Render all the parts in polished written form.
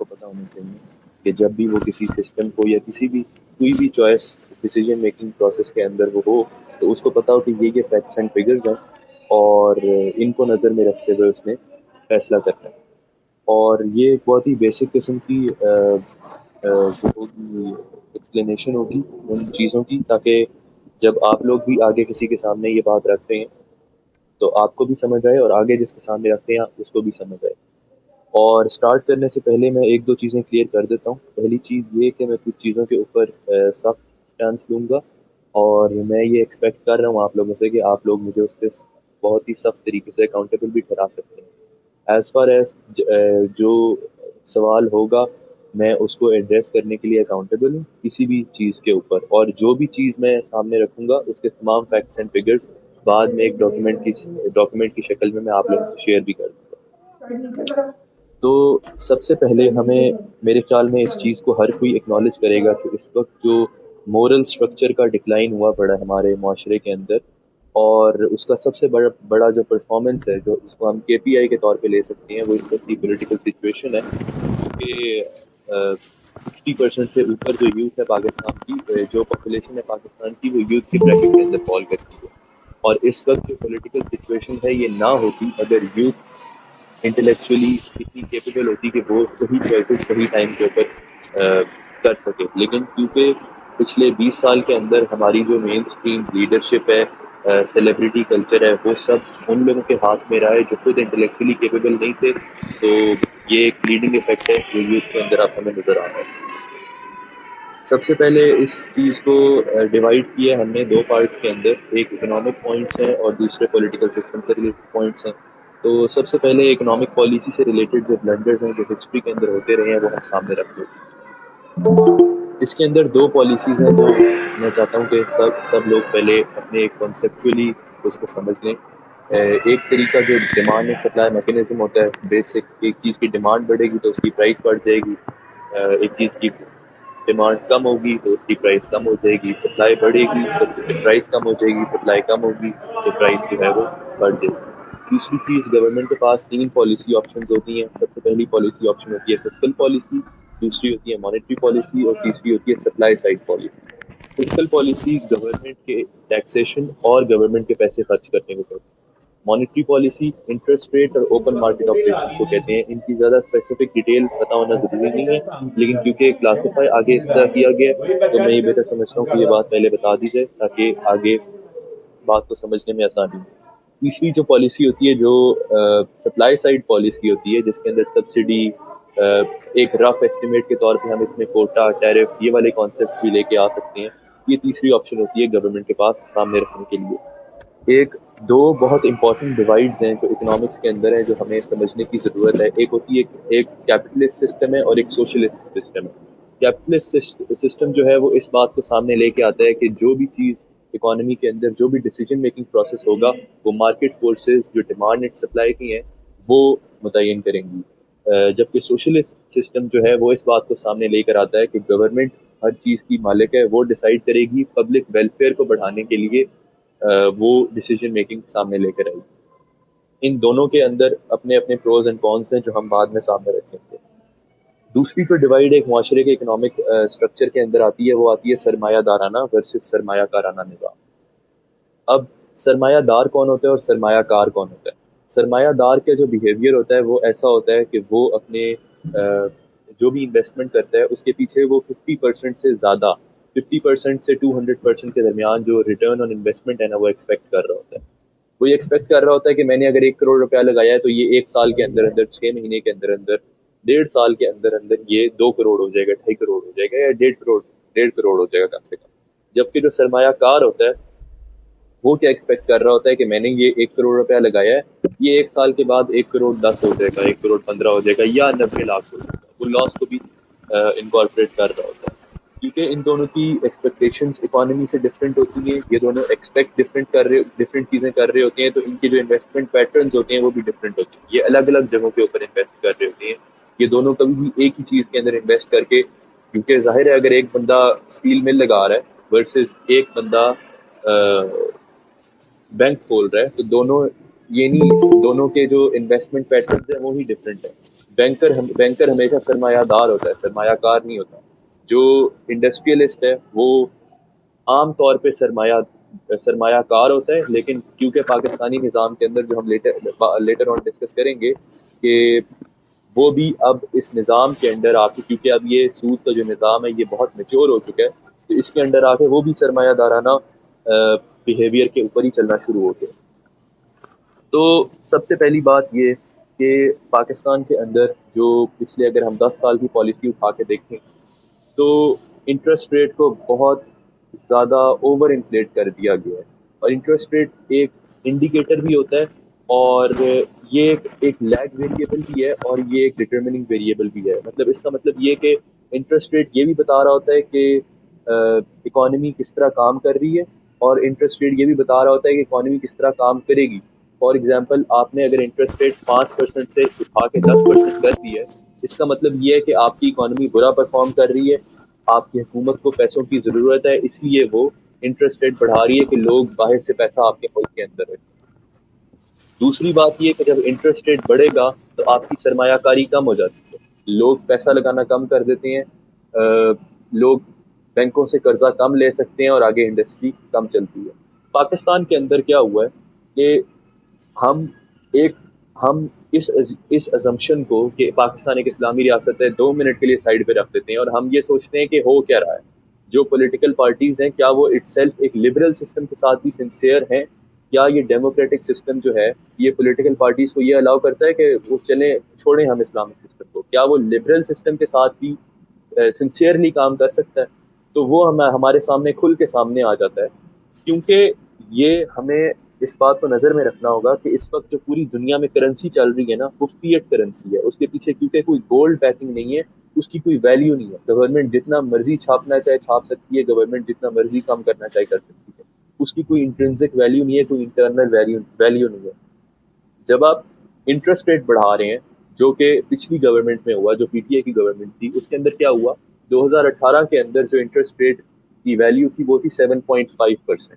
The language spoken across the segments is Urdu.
پتہ ہونا چاہیے کہ جب بھی وہ کسی سسٹم کو یا کسی بھی کوئی بھی چوائس ڈیسیجن میکنگ پروسیس کے اندر وہ ہو تو اس کو پتہ ہو کہ یہ فیکٹس اینڈ فگرز ہیں اور ان کو نظر میں رکھتے ہوئے اس نے فیصلہ کرنا ہے. اور یہ ایک بہت ہی بیسک قسم کی وہ ہوگی ایکسپلینیشن ہوگی ان چیزوں کی، تاکہ جب آپ لوگ بھی آگے کسی کے سامنے یہ بات رکھتے ہیں تو آپ کو بھی سمجھ آئے اور آگے جس کے سامنے رکھتے ہیں اس کو بھی سمجھ آئے. اور سٹارٹ کرنے سے پہلے میں ایک دو چیزیں کلیئر کر دیتا ہوں. پہلی چیز یہ کہ میں کچھ چیزوں کے اوپر سخت سٹینس لوں گا اور میں یہ ایکسپیکٹ کر رہا ہوں آپ لوگوں سے کہ آپ لوگ مجھے اس پہ بہت ہی سخت طریقے سے اکاؤنٹیبل بھی ٹھہرا سکتے ہیں. ایز فار ایز جو سوال ہوگا میں اس کو ایڈریس کرنے کے لیے اکاؤنٹیبل ہوں کسی بھی چیز کے اوپر، اور جو بھی چیز میں سامنے رکھوں گا اس کے تمام فیکٹس اینڈ فگرز بعد میں ایک ڈاکیومنٹ کی شکل میں آپ لوگوں سے شیئر بھی کر دوں گا. تو سب سے پہلے ہمیں میرے خیال میں اس چیز کو ہر کوئی اکنالج کرے گا کہ اس وقت جو مورل سٹرکچر کا ڈکلائن ہوا پڑا ہے ہمارے معاشرے کے اندر، اور اس کا سب سے بڑا جو پرفارمنس ہے جو اس کو ہم KPI کے طور پہ لے سکتے ہیں، وہ اس وقت کی پولیٹیکل سچویشن ہے کہ 60% سے اوپر جو یوتھ ہے پاکستان کی، جو پاپولیشن ہے پاکستان کی، وہ یوتھ کے بریکٹ کے اندر فال کرتی ہے. اور اس وقت جو پولیٹیکل سچویشن ہے یہ نہ ہوتی اگر یوتھ انٹلیکچولی اتنی کیپیبل ہوتی کہ وہ صحیح چوائسز صحیح ٹائم کے اوپر کر سکے. لیکن کیونکہ پچھلے 20 سال کے اندر ہماری جو مین اسٹریم لیڈرشپ ہے، سیلیبریٹی کلچر ہے، وہ سب ان لوگوں کے ہاتھ میں رہا ہے جو خود انٹلیکچولی کیپیبل نہیں تھے. تو یہ ایک لیڈنگ افیکٹ ہے جو یوتھ کے اندر آپ ہمیں نظر آ رہا ہے. سب سے پہلے اس چیز کو ڈیوائڈ کیا ہم نے دو پارٹس کے اندر، ایک اکنامک پوائنٹس ہیں اور دوسرے پولیٹیکل سسٹم سے ریلیٹڈ پوائنٹس ہیں. تو سب سے پہلے اکنامک پالیسی سے ریلیٹڈ جو بلنڈرز ہیں جو ہسٹری کے اندر ہوتے رہے ہیں وہ ہم سامنے رکھتے ہیں. اس کے اندر دو پالیسیز ہیں جو میں چاہتا ہوں کہ سب لوگ پہلے اپنے کنسیپچولی اس کو سمجھ لیں. ایک طریقہ جو ڈیمانڈ اینڈ سپلائی میکینزم ہوتا ہے، بیسک ایک چیز کی ڈیمانڈ بڑھے گی تو اس کی پرائس بڑھ جائے گی، ایک چیز کی ڈیمانڈ کم ہوگی تو اس کی پرائس کم ہو جائے گی، سپلائی بڑھے گی تو پرائس کم ہو جائے گی، سپلائی کم ہوگی تو پرائس جو ہے وہ بڑھ جائے گی. دوسری چیز، گورنمنٹ کے پاس 3 پالیسی آپشنز ہوتی ہیں. سب سے پہلی پالیسی آپشن ہوتی ہے فسکل پالیسی، دوسری ہوتی ہے مانیٹری پالیسی اور تیسری ہوتی ہے supply side policy. Fiscal policy government کے ٹیکسیشن اور گورنمنٹ کے پیسے خرچ کرنے کو کہتے ہیں. مانیٹری پالیسی انٹرسٹ ریٹ اور اوپن مارکیٹ آپریشن کو کہتے ہیں. ان کی زیادہ اسپیسیفک ڈیٹیل پتہ ہونا ضروری نہیں ہے، لیکن کیونکہ کلاسیفائی آگے اس طرح کیا گیا تو میں یہ بہتر سمجھتا ہوں کہ یہ بات پہلے بتا دی جائے تاکہ آگے بات کو سمجھنے میں آسانی ہو. تیسری جو پالیسی ہوتی ہے جو سپلائی سائڈ پالیسی ہوتی ہے، جس کے اندر سبسڈی، ایک رف ایسٹیمیٹ کے طور پہ ہم اس میں کوٹا، ٹیرف، یہ والے کانسیپٹ بھی لے کے آ سکتے ہیں. یہ تیسری آپشن ہوتی ہے گورنمنٹ کے پاس سامنے رکھنے کے لیے. ایک دو بہت امپورٹنٹ ڈیوائڈز ہیں جو اکنامکس کے اندر ہیں جو ہمیں سمجھنے کی ضرورت ہے. ایک ہوتی ہے ایک کیپٹلسٹ سسٹم ہے اور ایک سوشلسٹ سسٹم ہے. کیپٹلسٹ سسٹم جو ہے وہ اس بات کو سامنے لے کے آتا ہے کہ جو بھی چیز اکانومی کے اندر، جو بھی ڈیسیجن میکنگ پروسیس ہوگا وہ مارکیٹ فورسز جو ڈیمانڈ اینڈ سپلائی کی ہیں وہ متعین کریں گی. جبکہ سوشلسٹ سسٹم جو ہے وہ اس بات کو سامنے لے کر آتا ہے کہ گورنمنٹ ہر چیز کی مالک ہے، وہ ڈیسائیڈ کرے گی، پبلک ویلفیئر کو بڑھانے کے لیے وہ ڈیسیجن میکنگ سامنے لے کر آئے گی. ان دونوں کے اندر اپنے اپنے پروز اینڈ کونس ہیں جو ہم بعد میں سامنے رکھیں گے. دوسری جو ڈیوائڈ ایک معاشرے کے اکنامک اسٹرکچر کے اندر آتی ہے وہ آتی ہے سرمایہ دارانہ ورسز سرمایہ کارانہ نظام. اب سرمایہ دار کون ہوتا ہے اور سرمایہ کار کون ہوتا ہے؟ سرمایہ دار کا جو بیہیویئر ہوتا ہے وہ ایسا ہوتا ہے کہ وہ اپنے جو بھی انویسٹمنٹ کرتا ہے اس کے پیچھے وہ 50% سے زیادہ، 50% سے 200% کے درمیان جو ریٹرن آن انویسٹمنٹ ہے نا وہ ایکسپیکٹ کر رہا ہوتا ہے. وہ یہ ایکسپیکٹ کر رہا ہوتا ہے کہ میں نے اگر 1 کروڑ روپیہ لگایا ہے تو یہ 1 سال کے اندر اندر، 6 مہینے کے اندر اندر، 1.5 سال کے اندر اندر یہ 2 کروڑ ہو جائے گا، 2.5 کروڑ ہو جائے گا، یا 1.5 کروڑ ہو جائے گا کم سے کم. جبکہ جو سرمایہ کار ہوتا ہے وہ کیا ایکسپیکٹ کر رہا ہوتا ہے کہ میں نے یہ 1 کروڑ روپیہ لگایا ہے، یہ 1 سال کے بعد 1 کروڑ 10 ہو جائے گا، 1 کروڑ 15 ہو جائے گا، یا 90 لاکھ ہو جائے گا. وہ لاس کو بھی انکارپوریٹ کر رہا ہوتا ہے. کیونکہ ان دونوں کی ایکسپیکٹیشنز اکانومی سے ڈفرینٹ ہوتی ہیں، یہ دونوں ایکسپیکٹ ڈفرینٹ چیزیں کر رہے ہوتے ہیں، تو ان کے جو انویسٹمنٹ پیٹرنز ہوتے ہیں وہ بھی ڈفرینٹ ہوتے ہیں. یہ الگ الگ جگہوں کے اوپر انویسٹ کر رہے ہوتے ہیں. یہ دونوں کبھی بھی ایک ہی چیز کے اندر انویسٹ کر کے، کیونکہ ظاہر ہے اگر ایک بندہ اسٹیل مل لگا رہا ہے ورسز ایک بندہ بینک کھول رہا ہے، تو دونوں، یعنی دونوں کے جو انویسٹمنٹ پیٹرنز ہیں وہی ڈفرینٹ ہیں. بینکر ہمیشہ سرمایہ دار ہوتا ہے، سرمایہ کار نہیں ہوتا. جو انڈسٹریلسٹ ہے وہ عام طور پہ سرمایہ کار ہوتا ہے، لیکن کیونکہ پاکستانی نظام کے اندر جو ہم لیٹر آن ڈسکس کریں گے کہ وہ بھی اب اس نظام کے انڈر آ کے، کیونکہ اب یہ سود کا جو نظام ہے یہ بہت میچور ہو چکا ہے، تو اس کے انڈر آ کے وہ بھی سرمایہ دارانہ بیہیویئر کے اوپر ہی چلنا شروع ہو گیا. تو سب سے پہلی بات یہ کہ پاکستان کے اندر جو پچھلے اگر ہم 10 سال کی پالیسی اٹھا کے دیکھیں تو انٹرسٹ ریٹ کو بہت زیادہ اوور انفلیٹ کر دیا گیا ہے. اور انٹرسٹ ریٹ ایک انڈیکیٹر بھی ہوتا ہے، اور یہ ایک لیگ ویریبل بھی ہے، اور یہ ایک ڈٹرمننگ ویریبل بھی ہے. مطلب اس کا مطلب یہ کہ انٹرسٹ ریٹ یہ بھی بتا رہا ہوتا ہے کہ اکانومی کس طرح کام کر رہی ہے، اور انٹرسٹ ریٹ یہ بھی بتا رہا ہوتا ہے کہ اکانومی کس طرح کام کرے گی. فار ایگزامپل، آپ نے اگر انٹرسٹ ریٹ 5% سے اٹھا کے 10% کر دی ہے، اس کا مطلب یہ ہے کہ آپ کی اکانومی برا پرفارم کر رہی ہے، آپ کی حکومت کو پیسوں کی ضرورت ہے، اس لیے وہ انٹرسٹ ریٹ بڑھا رہی ہے کہ لوگ باہر سے پیسہ آپ کے ملک کے اندر رکھیں. دوسری بات یہ کہ جب انٹرسٹ ریٹ بڑھے گا تو آپ کی سرمایہ کاری کم ہو جاتی ہے، لوگ پیسہ لگانا کم کر دیتے ہیں، لوگ بینکوں سے قرضہ کم لے سکتے ہیں، اور آگے انڈسٹری کم چلتی ہے. پاکستان کے اندر کیا ہوا ہے کہ ہم ایک ہم اس ازمپشن کو کہ پاکستان ایک اسلامی ریاست ہے 2 منٹ کے لیے سائڈ پہ رکھ دیتے ہیں، اور ہم یہ سوچتے ہیں کہ ہو کیا رہا ہے. جو پولیٹیکل پارٹیز ہیں کیا وہ اٹ سیلف ایک لبرل سسٹم کے ساتھ بھی سنسیئر ہیں، یا یہ ڈیموکریٹک سسٹم جو ہے یہ پولیٹیکل پارٹیز کو یہ الاؤ کرتا ہے کہ وہ چلیں چھوڑیں ہم اسلامک سسٹم کو، کیا وہ لبرل سسٹم کے ساتھ بھی سنسیئرلی کام کر سکتا ہے؟ تو وہ ہمارے سامنے کھل کے سامنے آ جاتا ہے. کیونکہ یہ ہمیں اس بات کو نظر میں رکھنا ہوگا کہ اس وقت جو پوری دنیا میں کرنسی چل رہی ہے نا وہ فیٹ کرنسی ہے. اس کے پیچھے کیونکہ کوئی گولڈ بیکنگ نہیں ہے، اس کی کوئی ویلیو نہیں ہے. گورنمنٹ جتنا مرضی چھاپنا چاہے چھاپ سکتی ہے، گورنمنٹ جتنا مرضی کم کرنا چاہے کر سکتی ہے، اس کی کوئی انٹرنسک ویلیو نہیں ہے، کوئی انٹرنل ویلیو نہیں ہے. جب آپ انٹرسٹ ریٹ بڑھا رہے ہیں، جو کہ پچھلی گورنمنٹ میں ہوا، جو پی ٹی آئی کی گورنمنٹ تھی، اس کے اندر کیا ہوا 2018 کے اندر جو انٹرسٹ ریٹ کی ویلیو تھی وہ تھی 7.5%.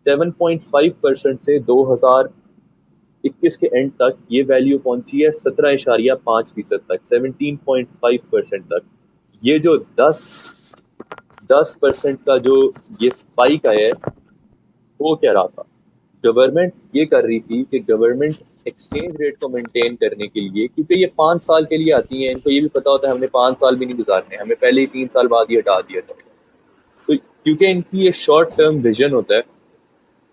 7.5% سے 2021 کے اینڈ تک یہ ویلیو پہنچی ہے 17.5% تک، 17.5% تک. یہ جو 10% کا جو یہ اسپائک آیا ہے وہ کیا رہا تھا؟ گورنمنٹ یہ کر رہی تھی کہ گورنمنٹ ایکسچینج ریٹ کو مینٹین کرنے کے لیے، کیونکہ یہ 5 سال کے لیے آتی ہیں، ان کو یہ بھی پتا ہوتا ہے ہم نے 5 سال بھی نہیں گزارنے، ہمیں پہلے ہی 3 سال بعد ہی ہٹا دیا جائے. تو کیونکہ ان کی ایک شارٹ ٹرم ویژن ہوتا ہے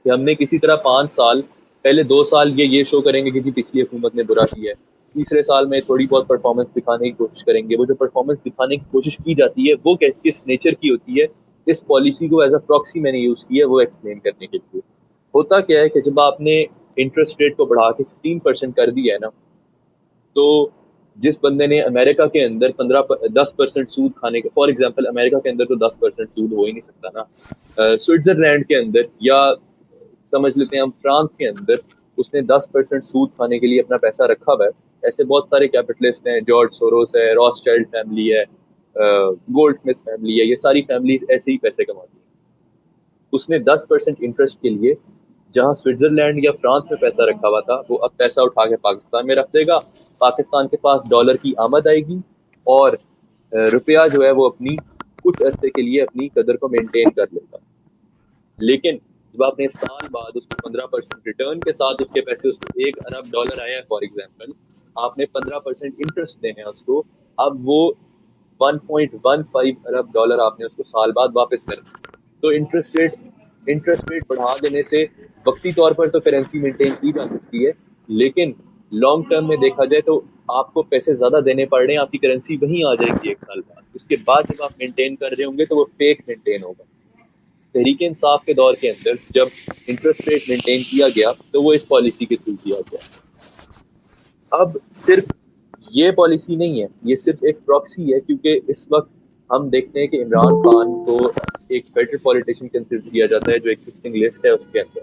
کہ ہم نے کسی طرح 5 سال، پہلے 2 سال یہ شو کریں گے کہ پچھلی حکومت نے برا کیا ہے، تیسرے سال میں تھوڑی بہت پرفارمنس دکھانے کی کوشش کریں گے. وہ جو پرفارمنس دکھانے کی کوشش کی جاتی ہے وہ کس نیچر کی ہوتی ہے، اس پالیسی کو ایز اے پراکسی میں نے یوز کی ہے وہ ایکسپلین کرنے کے لیے. ہوتا کیا ہے کہ جب آپ نے انٹرسٹ ریٹ کو بڑھا کے 15% کر دیا ہے نا، تو جس بندے نے امریکہ کے اندر 10% سود کھانے کا، فار ایگزامپل امریکہ کے اندر تو 10% سود ہو ہی نہیں سکتا نا، سوئٹزرلینڈ کے اندر یا سمجھ لیتے ہیں ہم فرانس کے اندر اس نے 10% سود کھانے کے لیے اپنا پیسہ رکھا ہوا ہے. ایسے بہت سارے کیپٹلسٹ ہیں، جارج سوروس ہے، راس چائلڈ فیملی ہے، گولڈ اسمتھ فیملی ہے، یہ ساری فیملیز ایسے ہی پیسے کماتی ہیں. اس نے 10% انٹرسٹ کے لیے جہاں سوئٹزرلینڈ یا فرانس میں پیسہ رکھا ہوا تھا، وہ اب پیسہ اٹھا کے پاکستان میں رکھ دے گا. پاکستان کے پاس ڈالر کی آمد آئے گی، اور روپیہ جو ہے وہ اپنی کچھ عرصے کے لیے اپنی قدر کو مینٹین کر لیتا. لیکن جب آپ نے سال بعد اس کو 15% ریٹرن کے ساتھ اس کے پیسے، اس کو $1 ارب آیا ہے فار ایگزامپل، آپ نے 15% انٹرسٹ دینے ہیں اس کو، اب وہ $1.15 ارب آپ نے اس کو سال بعد واپس کر دیا. تو انٹرسٹ ریٹ بڑھا دینے سے وقتی طور پر تو کرنسی مینٹین کی جا سکتی ہے، لیکن لانگ ٹرم میں دیکھا جائے تو آپ کو پیسے زیادہ دینے پڑ رہے ہیں، آپ کی کرنسی وہیں آ جائے گی 1 سال بعد. اس کے بعد جب آپ مینٹین کر رہے ہوں گے تو وہ فیک مینٹین ہوگا. تحریک انصاف کے دور کے اندر جب انٹرسٹ ریٹ مینٹین کیا گیا تو وہ اس پالیسی کے تھرو کیا گیا. اب صرف یہ پالیسی نہیں ہے، یہ صرف ایک پراکسی ہے، کیونکہ اس وقت ہم دیکھتے ہیں کہ عمران خان کو ایک بیٹر پولیٹیشین کنسیڈر کیا جاتا ہے جو ایگزسٹنگ لسٹ ہے اس کے اندر.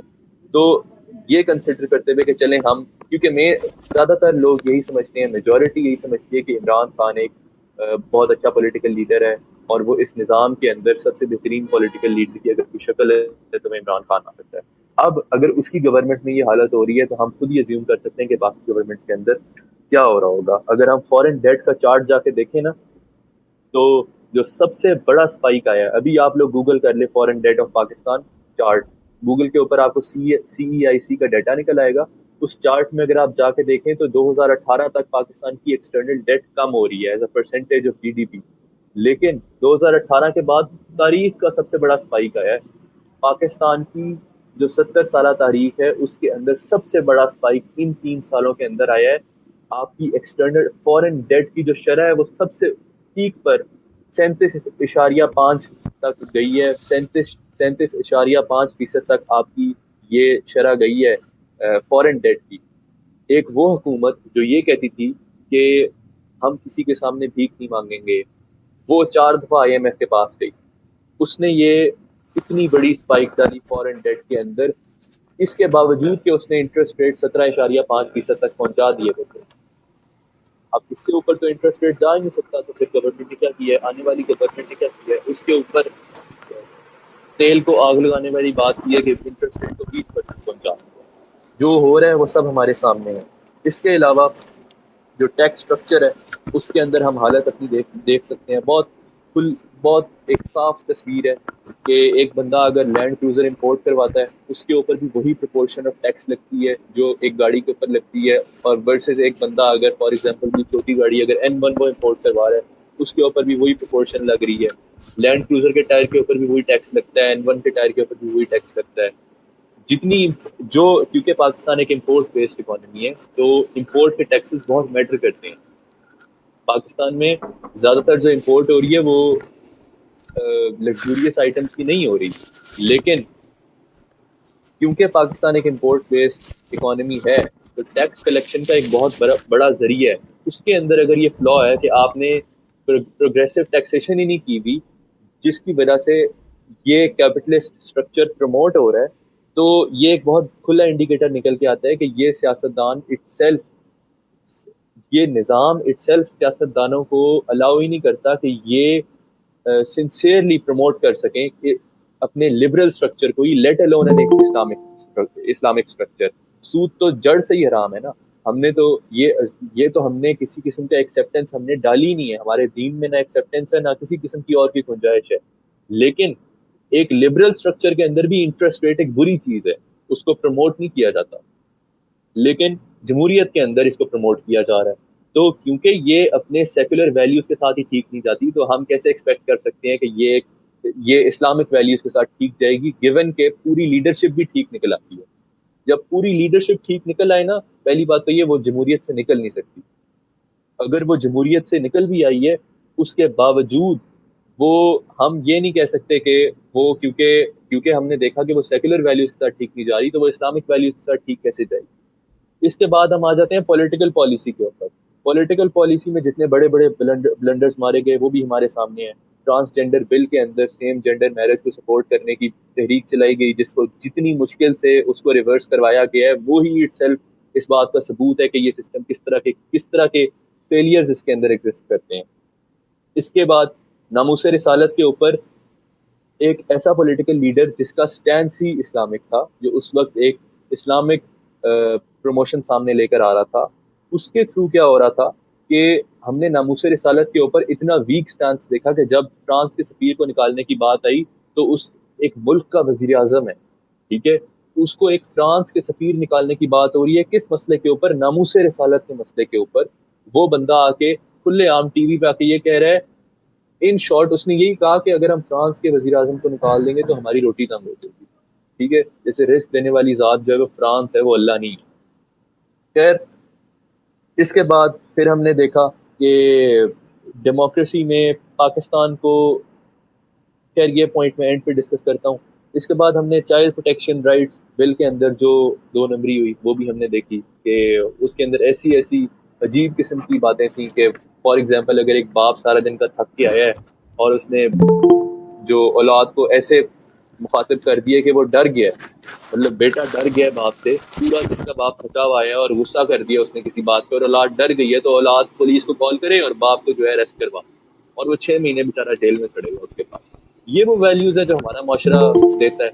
تو یہ کنسیڈر کرتے ہوئے کہ چلیں ہم، کیونکہ میں زیادہ تر لوگ یہی سمجھتے ہیں، میجورٹی یہی سمجھتی ہے کہ عمران خان ایک بہت اچھا پولیٹیکل لیڈر ہے، اور وہ اس نظام کے اندر سب سے بہترین پولیٹیکل لیڈر کی اگر کوئی شکل ہے تو میں عمران خان آ سکتا ہے. اب اگر اس کی گورنمنٹ میں یہ حالت ہو رہی ہے تو ہم خود ہی ازیوم کر سکتے ہیں کہ باقی گورنمنٹس کے اندر کیا ہو رہا ہوگا اگر ہم فورن ڈیٹ کا چارٹ جا کے دیکھیں نا، تو جو سب سے بڑا اسپائک آیا ہے، ابھی آپ لوگ گوگل کر لیں foreign debt of Pakistan chart, Google کے اوپر آپ کو سی ای آئی سی کا ڈیٹا نکل آئے گا. اس چارٹ میں اگر آپ جا کے دیکھیں تو 2018 تک پاکستان کی ایکسٹرنل ڈیٹ کم ہو رہی ہے as a percentage of G D P. لیکن 2018 کے بعد تاریخ کا سب سے بڑا اسپائک آیا ہے. پاکستان کی جو 70 سالہ تاریخ ہے اس کے اندر سب سے بڑا اسپائک ان 3 سالوں کے اندر آیا ہے. آپ کی ایکسٹرنل فورن ڈیٹ کی جو شرح ہے وہ سب سے پیک پر 37.5 تک گئی ہے. 37.5% تک آپ کی یہ شرح گئی ہے فورن ڈیٹ کی. ایک وہ حکومت جو یہ کہتی تھی کہ ہم کسی کے سامنے بھیک نہیں مانگیں گے، وہ 4 دفعہ آئی ایم ایف کے پاس گئی. اس نے یہ اتنی بڑی اسپائک ڈالی فورن ڈیٹ کے اندر، اس کے باوجود کہ اس نے انٹرسٹ ریٹ 17.5% تک پہنچا دیے ہوتے. اب اس سے اوپر تو انٹرسٹ ریٹ جا ہی نہیں سکتا، تو پھر گورنمنٹ نے کیا کیا ہے، آنے والی گورنمنٹ نے کیا کیا ہے، اس کے اوپر تیل کو آگ لگانے والی بات کی ہے کہ انٹرسٹ ریٹ کو 20% پہنچا. جو ہو رہا ہے وہ سب ہمارے سامنے ہے. اس کے علاوہ جو ٹیکس سٹرکچر ہے اس کے اندر ہم حالت اپنی دیکھ سکتے ہیں. بہت ایک صاف تصویر ہے کہ ایک بندہ اگر لینڈ کروزر امپورٹ کرواتا ہے اس کے اوپر بھی وہی پرپورشن آف ٹیکس لگتی ہے جو ایک گاڑی کے اوپر لگتی ہے، اور ورسز ایک بندہ اگر فار ایگزامپل بھی چھوٹی گاڑی اگر N1 وہ امپورٹ کروا رہا ہے اس کے اوپر بھی وہی پرپورشن لگ رہی ہے. لینڈ کروزر کے ٹائر کے اوپر بھی وہی ٹیکس لگتا ہے، N1 کے ٹائر کے اوپر بھی وہی ٹیکس لگتا ہے. جتنی جو کیونکہ پاکستان ایک امپورٹ بیسڈ اکانومی ہے تو امپورٹ کے ٹیکسز بہت میٹر کرتے ہیں. پاکستان میں زیادہ تر جو امپورٹ ہو رہی ہے وہ لگزوریس آئٹمس کی نہیں ہو رہی، لیکن کیونکہ پاکستان ایک امپورٹ بیسڈ اکانومی ہے تو ٹیکس کلیکشن کا ایک بہت بڑا ذریعہ ہے. اس کے اندر اگر یہ فلا ہے کہ آپ نے پروگریسو ٹیکسیشن ہی نہیں کی ہوئی جس کی وجہ سے یہ کیپٹلسٹ اسٹرکچر پروموٹ ہو رہا ہے، تو یہ ایک بہت کھلا انڈیکیٹر نکل کے آتا ہے کہ یہ سیاستدان یہ نظام سیاست دانوں کو الاؤ ہی نہیں کرتا کہ یہ سنسیئرلی پروموٹ کر سکیں کہ اپنے لبرل اسٹرکچر کو ہی، لیٹ الون اسلامک اسٹرکچر. سود تو جڑ سے ہی حرام ہے نا. ہم نے تو یہ تو ہم نے کسی قسم کا ایکسیپٹنس ہم نے ڈالی نہیں ہے، ہمارے دین میں نہ ایکسیپٹنس ہے نہ کسی قسم کی اور کی گنجائش ہے. لیکن ایک لبرل اسٹرکچر کے اندر بھی انٹرسٹ ریٹ ایک بری چیز ہے، اس کو پروموٹ نہیں کیا جاتا، لیکن جمہوریت کے اندر اس کو پروموٹ کیا جا رہا ہے. تو کیونکہ یہ اپنے سیکولر ویلیوز کے ساتھ ہی ٹھیک نہیں جاتی تو ہم کیسے ایکسپیکٹ کر سکتے ہیں کہ یہ اسلامک ویلیوز کے ساتھ ٹھیک جائے گی، گیون کہ پوری لیڈرشپ بھی ٹھیک نکل آتی ہے. جب پوری لیڈرشپ ٹھیک نکل آئے نا، پہلی بات تو یہ وہ جمہوریت سے نکل نہیں سکتی. اگر وہ جمہوریت سے نکل بھی آئی ہے اس کے باوجود وہ ہم یہ نہیں کہہ سکتے کہ وہ کیونکہ ہم نے دیکھا کہ وہ سیکولر ویلیوز کے ساتھ ٹھیک نہیں جا رہی تو وہ اسلامک ویلیوز کے ساتھ ٹھیک کیسے جائے گی. اس کے بعد ہم آ جاتے ہیں پولیٹیکل پالیسی کے اوپر. پولیٹیکل پالیسی میں جتنے بڑے بڑے بلنڈرز مارے گئے وہ بھی ہمارے سامنے ہیں. ٹرانسجینڈر بل کے اندر سیم جینڈر میرج کو سپورٹ کرنے کی تحریک چلائی گئی جس کو جتنی مشکل سے اس کو ریورس کروایا گیا ہے وہی اٹ سیلف اس بات کا ثبوت ہے کہ یہ سسٹم کس طرح کے فیلیئرز اس کے اندر ایگزسٹ کرتے ہیں. اس کے بعد ناموس رسالت کے اوپر ایک ایسا پولیٹیکل لیڈر جس کا سٹینس ہی اسلامک تھا، جو اس وقت ایک اسلامک پروموشن سامنے لے کر آ رہا تھا، اس کے تھرو کیا ہو رہا تھا کہ ہم نے ناموس رسالت کے اوپر اتنا ویک سٹانس دیکھا کہ جب فرانس کے سفیر کو نکالنے کی بات آئی تو اس ایک ملک کا وزیر اعظم ہے، ٹھیک ہے، اس کو ایک فرانس کے سفیر نکالنے کی بات ہو رہی ہے کس مسئلے کے اوپر؟ ناموس رسالت کے مسئلے کے اوپر. وہ بندہ آ کے کھلے عام ٹی وی پہ آ کے یہ کہہ رہا ہے، ان شارٹ اس نے یہی کہا کہ اگر ہم فرانس کے وزیر اعظم کو نکال دیں گے تو ہماری روٹی تنگ ہو جائے گی. ٹھیک ہے، جیسے رزق دینے والی ذات جو ہے وہ فرانس ہے، وہ اللہ نہیں ہے. خیر، اس کے بعد پھر ہم نے دیکھا کہ ڈیموکریسی میں پاکستان کو، خیر یہ پوائنٹ میں اینڈ پہ ڈسکس کرتا ہوں. اس کے بعد ہم نے چائلڈ پروٹیکشن رائٹس بل کے اندر جو 2 نمبری ہوئی وہ بھی ہم نے دیکھی کہ اس کے اندر ایسی عجیب قسم کی باتیں تھیں کہ فار ایگزامپل اگر ایک باپ سارا دن کا تھک کے آیا ہے اور اس نے جو اولاد کو ایسے مخاطب کر دیے کہ وہ ڈر گیا، مطلب بیٹا ڈر گیا باپ سے، پورا دن کا باپ تھکا ہوا ہے اور غصہ کر دیا اس نے کسی بات پہ اور اولاد ڈر گئی ہے، تو اولاد پولیس کو کال کرے اور باپ کو جو ہے اریسٹ کروا، اور وہ 6 مہینے بیچارہ جیل میں پڑے گا اس کے پاس. یہ وہ ویلیوز ہے جو ہمارا معاشرہ دیتا ہے.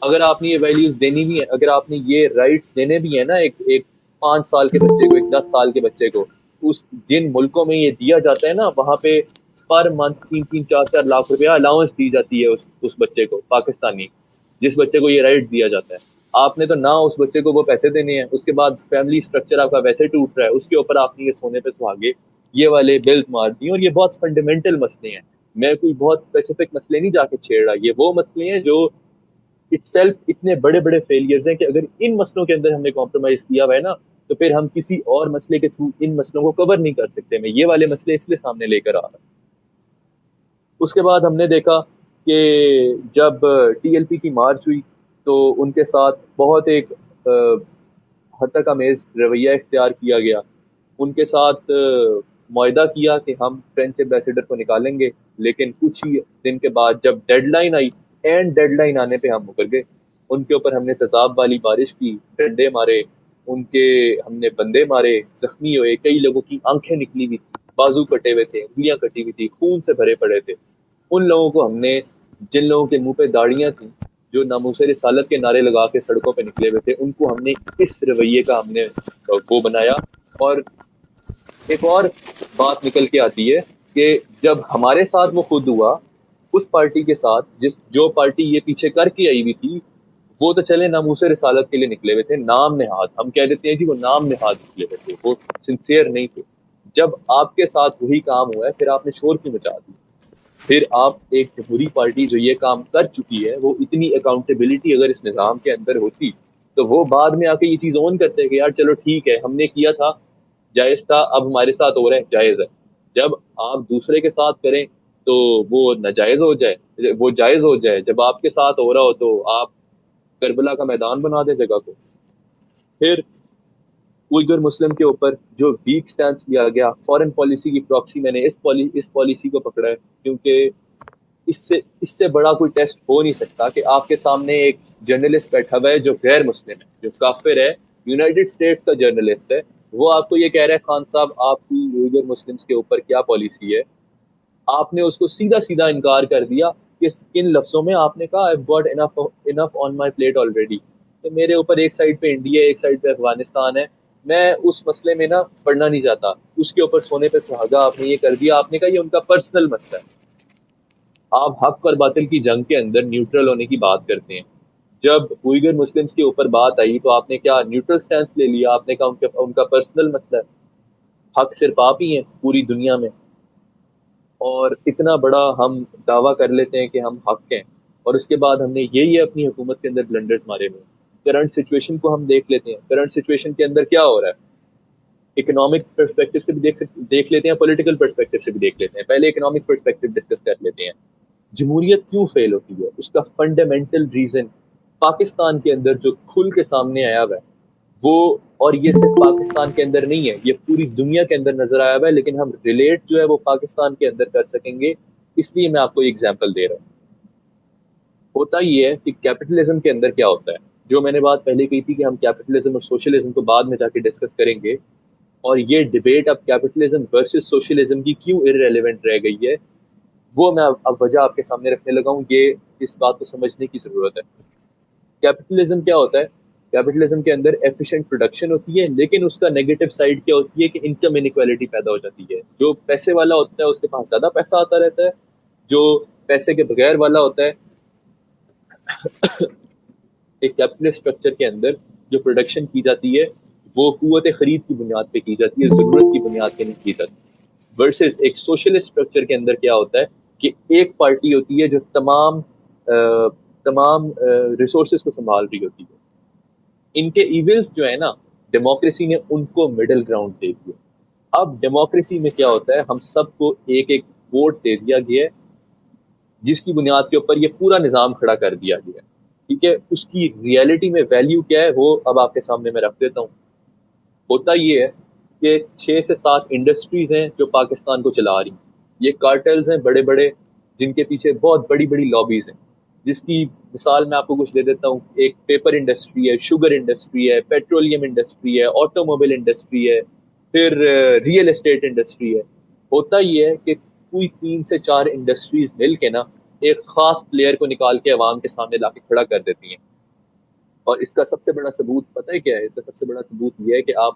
اگر آپ نے یہ ویلیوز دینی بھی ہے، اگر آپ نے یہ رائٹس دینے بھی ہیں نا ایک 5 سال کے بچے کو، ایک 10 سال کے بچے کو، اس جن ملکوں میں یہ دیا جاتا ہے نا، وہاں پہ پر منتھ 3-4 لاکھ روپیہ الاؤنس دی جاتی ہے اس بچے کو، پاکستانی جس بچے کو یہ رائٹ دیا جاتا ہے. آپ نے تو نہ اس بچے کو وہ پیسے دینے ہیں، اس کے بعد فیملی اسٹرکچر آپ کا ویسے ٹوٹ رہا ہے، اس کے اوپر آپ نے یہ سونے پہ سہاگے یہ والے بلز مار دیے. اور یہ بہت فنڈامنٹل مسئلے ہیں، میں کوئی بہت اسپیسیفک مسئلے نہیں جا کے چھیڑ رہا، یہ وہ مسئلے ہیں جو اٹ سیلف اتنے بڑے بڑے فیلئرز ہیں کہ اگر ان مسئلوں کے اندر ہم نے کمپرومائز کیا ہوا ہے نا، تو پھر ہم کسی اور مسئلے کے تھرو ان مسئلوں کو کور نہیں کر سکتے. میں یہ والے مسئلے اس لیے سامنے لے کر آ رہا ہوں. اس کے بعد ہم نے دیکھا کہ جب ٹی ایل پی کی مارچ ہوئی تو ان کے ساتھ بہت ایک حد امیز رویہ اختیار کیا گیا. ان کے ساتھ معاہدہ کیا کہ ہم فرینچ ایمبیسیڈر کو نکالیں گے، لیکن کچھ ہی دن کے بعد جب ڈیڈ لائن آئی، اینڈ ڈیڈ لائن آنے پہ ہم مکر گئے. ان کے اوپر ہم نے تیزاب والی بارش کی، ڈنڈے مارے، ان کے ہم نے بندے مارے، زخمی ہوئے، کئی لوگوں کی آنکھیں نکلی ہوئی تھی، بازو کٹے ہوئے تھے، انگلیاں کٹی ہوئی تھی، خون سے بھرے پڑے تھے. ان لوگوں کو ہم نے، جن لوگوں کے منہ پہ داڑیاں تھیں، جو ناموس رسالت کے نعرے لگا کے سڑکوں پہ نکلے ہوئے تھے، ان کو ہم نے اس رویے کا ہم نے وہ بنایا. اور ایک اور بات نکل کے آتی ہے کہ جب ہمارے ساتھ وہ خود ہوا، اس پارٹی کے ساتھ جو پارٹی یہ پیچھے کر کے آئی ہوئی تھی، وہ تو چلے ناموس رسالت کے لیے نکلے ہوئے تھے، نام نہاد ہم کہہ دیتے ہیں جی، وہ نام نہاد نکلے ہوئے تھے، وہ سنسیئر نہیں تھے. جب آپ کے ساتھ وہی کام ہوا ہے، پھر آپ نے شور کیوں مچا دی؟ پھر آپ ایک جمہوری پارٹی جو یہ کام کر چکی ہے، وہ اتنی اکاؤنٹیبلٹی اگر اس نظام کے اندر ہوتی تو وہ بعد میں آ کے یہ چیز اون کرتے کہ یار چلو ٹھیک ہے، ہم نے کیا تھا، جائز تھا، اب ہمارے ساتھ ہو رہا ہے، جائز ہے. جب آپ دوسرے کے ساتھ کریں تو وہ ناجائز ہو جائے، وہ جائز ہو جائے. جب آپ کے ساتھ ہو رہا ہو تو آپ کربلا کا میدان بنا دیں جگہ کو. پھر uyghur مسلم کے اوپر جو ویک سٹینس لیا گیا، فورن پالیسی کی پراکسی، میں نے اس پالیسی کو پکڑا ہے، کیونکہ اس سے بڑا کوئی ٹیسٹ ہو نہیں سکتا کہ آپ کے سامنے ایک جرنلسٹ بیٹھا ہوا ہے جو غیر مسلم ہے، جو کافر ہے، یونائٹڈ اسٹیٹس کا جرنلسٹ ہے. وہ آپ کو یہ کہہ رہا ہے خان صاحب آپ کی uyghur مسلمس کے اوپر کیا پالیسی ہے. آپ نے اس کو سیدھا سیدھا انکار کر دیا کہ کن لفظوں میں آپ نے کہا I've got enough on my plate already. کہ میرے اوپر ایک سائڈ پہ انڈیا ہے، ایک سائڈ پہ افغانستان ہے، میں اس مسئلے میں نا پڑھنا نہیں چاہتا. اس کے اوپر سونے پہ سہاگا آپ نے یہ کر دیا. آپ نے کہا یہ ان کا پرسنل مسئلہ ہے. آپ حق اور باطل کی جنگ کے اندر نیوٹرل ہونے کی بات کرتے ہیں. جب uyghur مسلمس کے اوپر بات آئی تو آپ نے کیا نیوٹرل سٹینس لے لیا؟ آپ نے کہا ان کا پرسنل مسئلہ ہے. حق صرف آپ ہی ہیں پوری دنیا میں، اور اتنا بڑا ہم دعویٰ کر لیتے ہیں کہ ہم حق ہیں، اور اس کے بعد ہم نے یہی اپنی حکومت کے اندر بلنڈرز مارے ہوئے. کرنٹ سچویشن کو ہم دیکھ لیتے ہیں، کرنٹ سچویشن کے اندر کیا ہو رہا ہے. اکنامک پرسپیکٹو سے بھی دیکھ لیتے ہیں، پولیٹیکل پرسپیکٹو سے بھی دیکھ لیتے ہیں. پہلے اکنامک پرسپیکٹو ڈسکس کر لیتے ہیں. جمہوریت کیوں فیل ہوتی ہے؟ اس کا فنڈامنٹل ریزن پاکستان کے اندر جو کھل کے سامنے آیا ہوا ہے وہ، اور یہ صرف پاکستان کے اندر نہیں ہے، یہ پوری دنیا کے اندر نظر آیا ہوا ہے، لیکن ہم ریلیٹ جو ہے وہ پاکستان کے اندر کر سکیں گے. اس لیے میں آپ کو ایک ایگزامپل دے رہا ہوں. ہوتا یہ ہے کہ کیپٹلزم کے اندر کیا ہوتا ہے، جو میں نے بات پہلے کہی تھی کہ ہم کیپٹلزم اور سوشلزم کو بعد میں جا کے ڈسکس کریں گے، اور یہ ڈبیٹ اب کیپٹلزم ورسز سوشلزم کی کیوں ارریلیونٹ رہ گئی ہے، وہ میں اب وجہ آپ کے سامنے رکھنے لگا ہوں. یہ اس بات کو سمجھنے کی ضرورت ہے. کیپٹلزم کیا ہوتا ہے؟ کیپٹلزم کے اندر ایفیشینٹ پروڈکشن ہوتی ہے، لیکن اس کا نیگیٹو سائڈ کیا ہوتی ہے کہ انکم انیکویلٹی پیدا ہو جاتی ہے. جو پیسے والا ہوتا ہے اس کے پاس زیادہ پیسہ آتا رہتا ہے، جو پیسے کے بغیر والا ہوتا ہے، ایک کیپٹلسٹ اسٹرکچر کے اندر جو پروڈکشن کی جاتی ہے وہ قوت خرید کی بنیاد پہ کی جاتی ہے، ضرورت کی بنیاد پہ نہیں کی جاتی. ورسز ایک سوشلسٹ اسٹرکچر کے اندر کیا ہوتا ہے کہ ایک پارٹی ہوتی ہے جو تمام ریسورسز کو سنبھال رہی ہوتی ہے. ان کے ایونٹس جو ہے نا، ڈیموکریسی نے ان کو مڈل گراؤنڈ دے دیا. اب ڈیموکریسی میں کیا ہوتا ہے، ہم سب کو ایک ایک ووٹ دے دیا گیا ہے، جس کی بنیاد کے اوپر یہ پورا نظام کھڑا کر دیا گیا ہے. ٹھیک ہے، اس کی ریئلٹی میں ویلیو کیا ہے وہ اب آپ کے سامنے میں رکھ دیتا ہوں. ہوتا یہ ہے کہ 6 سے 7 انڈسٹریز ہیں جو پاکستان کو چلا رہی ہیں. یہ کارٹلز ہیں بڑے بڑے، جن کے پیچھے بہت بڑی بڑی لابیز ہیں، جس کی مثال میں آپ کو کچھ دے دیتا ہوں. ایک پیپر انڈسٹری ہے، شوگر انڈسٹری ہے، پیٹرولیم انڈسٹری ہے، آٹو موبائل انڈسٹری ہے، پھر ریئل اسٹیٹ انڈسٹری ہے. ہوتا یہ ہے کہ کوئی 3 سے 4 انڈسٹریز مل کے نا ایک خاص پلیئر کو نکال کے عوام کے سامنے لا کے کھڑا کر دیتی ہیں. اور اس کا سب سے بڑا ثبوت پتہ ہے کیا ہے؟ اس کا سب سے بڑا ثبوت یہ ہے کہ آپ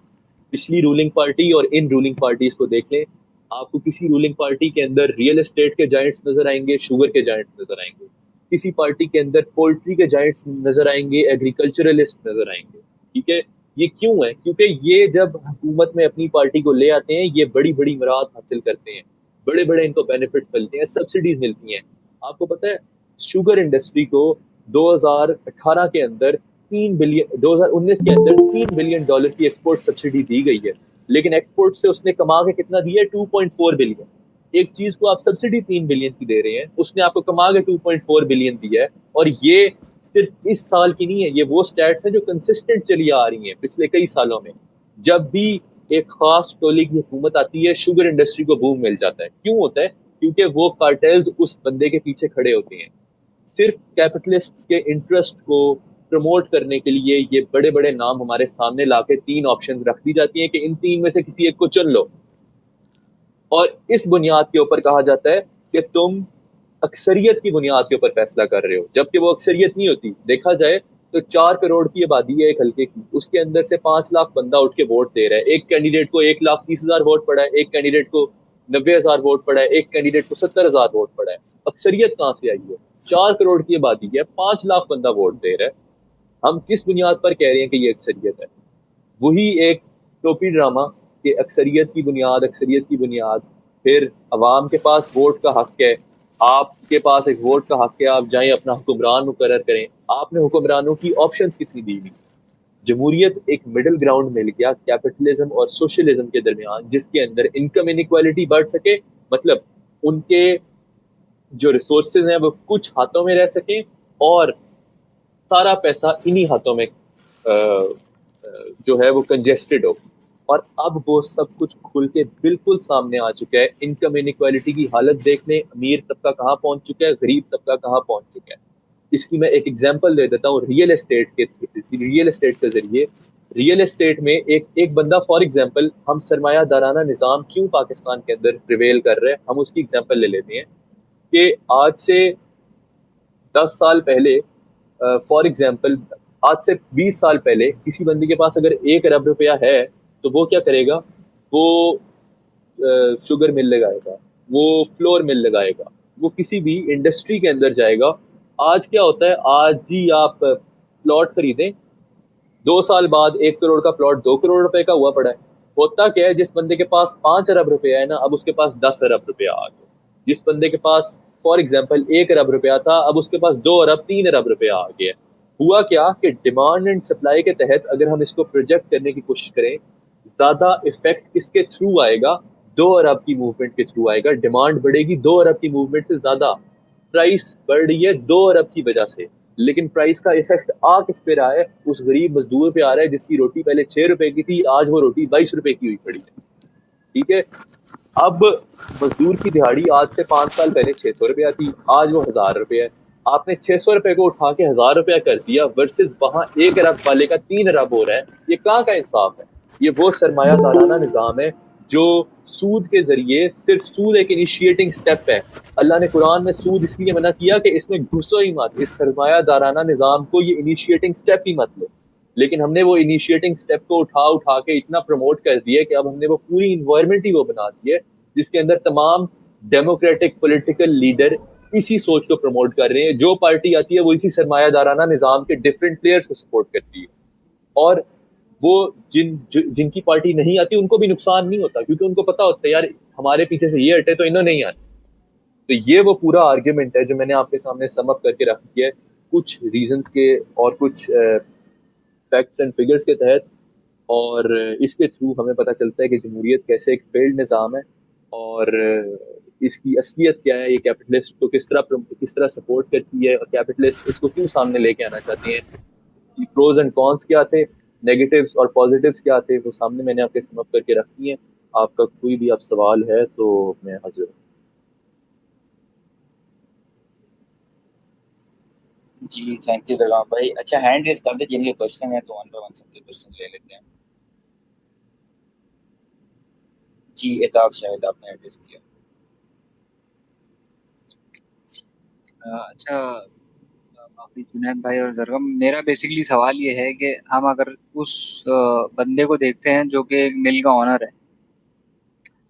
پچھلی رولنگ پارٹی اور ان رولنگ پارٹیز کو دیکھ لیں. آپ کو کسی رولنگ پارٹی کے اندر ریئل اسٹیٹ کے جائنٹس نظر آئیں گے, شوگر کے جائنٹس نظر آئیں گے. کسی پارٹی کے اندر پولٹری کے جائنٹس نظر آئیں گے, ایگریکلچرلسٹ نظر آئیں گے. ٹھیک ہے, یہ کیوں ہے؟ کیونکہ یہ جب حکومت میں اپنی پارٹی کو لے آتے ہیں, یہ بڑی بڑی مراد حاصل کرتے ہیں, بڑے بڑے ان کو بینیفٹس ملتے ہیں, سبسڈیز ملتی ہیں. آپ کو پتہ ہے شوگر انڈسٹری کو 2018 کے اندر 2019 کے اندر $3 بلین کی ایکسپورٹ سبسڈی دی گئی ہے, لیکن ایکسپورٹ سے اس نے کما کے کتنا دیا ہے؟ 2.4 بلین. ایک چیز کو آپ سبسڈی 3 بلین کی دے رہے ہیں, اس نے آپ کو کما کے 2.4 بلین دیا ہے. اور یہ صرف اس سال کی نہیں ہے, یہ وہ سٹیٹس ہیں جو کنسسٹنٹ چلی آ رہی ہیں پچھلے کئی سالوں میں. جب بھی ایک خاص ٹولی کی حکومت آتی ہے, شوگر انڈسٹری کو بوم مل جاتا ہے. کیوں ہوتا ہے؟ کیونکہ وہ کارٹیلز اس بندے کے پیچھے کھڑے ہوتے ہیں. صرف کیپٹلسٹ کے انٹرسٹ کو پروموٹ کرنے کے لیے یہ بڑے بڑے نام ہمارے سامنے لا کے 3 آپشنز رکھ دی جاتی ہیں کہ ان 3 میں سے کسی ایک کو چن لو, اور اس بنیاد کے اوپر کہا جاتا ہے کہ تم اکثریت کی بنیاد کے اوپر فیصلہ کر رہے ہو, جبکہ وہ اکثریت نہیں ہوتی. دیکھا جائے تو 4 کروڑ کی آبادی ہے ایک حلقے کی, اس کے اندر سے 5 لاکھ بندہ اٹھ کے ووٹ دے رہا ہے. ایک کینڈیڈیٹ کو 1,30,000 ووٹ پڑا ہے, ایک کینڈیڈیٹ کو 90,000 ووٹ پڑا ہے, ایک کینڈیڈیٹ کو 70,000 ووٹ پڑا ہے. اکثریت کہاں سے آئی ہے؟ 4 کروڑ کی آبادی ہے, 5 لاکھ بندہ ووٹ دے رہا ہے. ہم کس بنیاد پر کہہ رہے ہیں کہ یہ اکثریت ہے؟ وہی ایک ٹوپی ڈرامہ کہ اکثریت کی بنیاد, اکثریت کی بنیاد. پھر عوام کے پاس ووٹ کا حق ہے, آپ کے پاس ایک ووٹ کا حق ہے, آپ جائیں اپنا حکمران مقرر کریں. آپ نے حکمرانوں کی آپشنز کتنی دی ہوئی؟ جمہوریت ایک مڈل گراؤنڈ مل گیا کیپٹلزم اور سوشلزم کے درمیان, جس کے اندر انکم انیکوالٹی بڑھ سکے, مطلب ان کے جو ریسورسز ہیں وہ کچھ ہاتھوں میں رہ سکیں, اور سارا پیسہ انہی ہاتھوں میں جو ہے وہ کنجسٹڈ ہو. اور اب وہ سب کچھ کھل کے بالکل سامنے آ چکا ہے. انکم انیکوالٹی کی حالت دیکھ لیں, امیر طبقہ کہاں پہنچ چکا ہے, غریب طبقہ کہاں پہنچ چکا ہے. اس کی میں ایک ایگزامپل دے دیتا ہوں ریئل اسٹیٹ کے ذریعے. ریئل اسٹیٹ میں ایک بندہ, فار ایگزامپل ہم سرمایہ دارانہ نظام کیوں پاکستان کے اندر پریویل کر رہے ہیں, ہم اس کی ایگزامپل لے لیتے ہیں کہ آج سے 10 سال پہلے, فار ایگزامپل آج سے 20 سال پہلے کسی بندے کے پاس اگر 1 ارب روپیہ ہے تو وہ کیا کرے گا؟ وہ شوگر مل لگائے گا, وہ فلور مل لگائے گا, وہ کسی بھی انڈسٹری کے اندر جائے گا. آج کیا ہوتا ہے؟ آج ہی آپ پلاٹ خریدیں, 2 سال بعد 1 کروڑ کا پلاٹ 2 کروڑ روپے کا ہوا پڑا ہے. ہوتا کیا ہے؟ جس بندے کے پاس 5 ارب روپیہ ہے نا, اب اس کے پاس 10 ارب روپیہ آ گیا. جس بندے کے پاس فار ایگزامپل 1 ارب روپیہ تھا, اب اس کے پاس 2 ارب 3 ارب روپیہ آ گیا. ہوا کیا کہ ڈیمانڈ اینڈ سپلائی کے تحت اگر ہم اس کو پروجیکٹ کرنے کی کوشش کریں, زیادہ افیکٹ کس کے تھرو آئے گا؟ 2 ارب کی موومنٹ کے تھرو آئے گا. ڈیمانڈ بڑھے گی 2 ارب کی موومنٹ سے زیادہ, پرائس بڑھ رہی ہے 2 ارب کی وجہ سے, لیکن پرائس کا افیکٹ آ کس پہ رہا ہے؟ اس غریب مزدور پہ آ رہا ہے جس کی روٹی پہلے 6 روپے کی تھی, آج وہ روٹی 22 روپے کی ہوئی پڑی ہے. ٹھیک ہے, اب مزدور کی دہاڑی آج سے 5 سال پہلے 600 روپیہ تھی, آج وہ 1,000 روپے ہے. آپ نے 600 روپے کو اٹھا کے 1,000 روپیہ کر دیا, ورسز وہاں 1 ارب والے کا 3 ارب ہو رہا ہے. یہ کہاں کا انصاف ہے؟ یہ وہ سرمایہ دارانہ نظام ہے جو سود کے ذریعے, صرف سود ایک انیشیٹنگ سٹیپ ہے. اللہ نے قرآن میں سود اس لیے منع کیا کہ اس میں گھسو ہی مت, اس سرمایہ دارانہ نظام کو یہ انیشیٹنگ سٹیپ ہی مت لو. لیکن ہم نے وہ انیشیٹنگ سٹیپ کو اٹھا کے اتنا پروموٹ کر دیا کہ اب ہم نے وہ پوری انوائرمنٹ ہی وہ بنا دی ہے جس کے اندر تمام ڈیموکریٹک پولیٹیکل لیڈر اسی سوچ کو پروموٹ کر رہے ہیں. جو پارٹی آتی ہے وہ اسی سرمایہ دارانہ نظام کے ڈفرینٹ پلیئرز کو سپورٹ کرتی ہے, اور وہ جن کی پارٹی نہیں آتی ان کو بھی نقصان نہیں ہوتا, کیونکہ ان کو پتا ہوتا ہے یار ہمارے پیچھے سے یہ ہٹے تو انہوں نہیں آنا. تو یہ وہ پورا آرگیومنٹ ہے جو میں نے آپ کے سامنے سم اپ کر کے رکھ دیا ہے, کچھ ریزنز کے اور کچھ فیکٹس اینڈ فگرز کے تحت. اور اس کے تھرو ہمیں پتہ چلتا ہے کہ جمہوریت کیسے ایک فیلڈ نظام ہے, اور اس کی اصلیت کیا ہے, یہ کیپٹلسٹ کو کس طرح سپورٹ کرتی ہے, اور کیپٹلسٹ اس کو کیوں سامنے لے کے آنا چاہتے ہیں. پروز اینڈ کونس کیا تھے, نیگیٹوز اور پازیٹیوز کیا تھے, وہ سامنے میں نے آپ کے سم اپ کر کے رکھی ہیں. آپ کا کوئی بھی آپ سوال ہے تو میں حاضر ہوں. جی تھینک یو سلام بھائی. اچھا ہینڈ ریز کر دیں جن کے کوشچن ہیں تو ون بائی ون سب کے کوشچن لے لیتے ہیں. جی اعزاز شاید آپ نے ہینڈ ریز کیا. اچھا جنید بھائی اور زرغم، میرا بیسکلی سوال یہ ہے کہ ہم اگر اس بندے کو دیکھتے ہیں جو کہ ایک مل کا آنر ہے،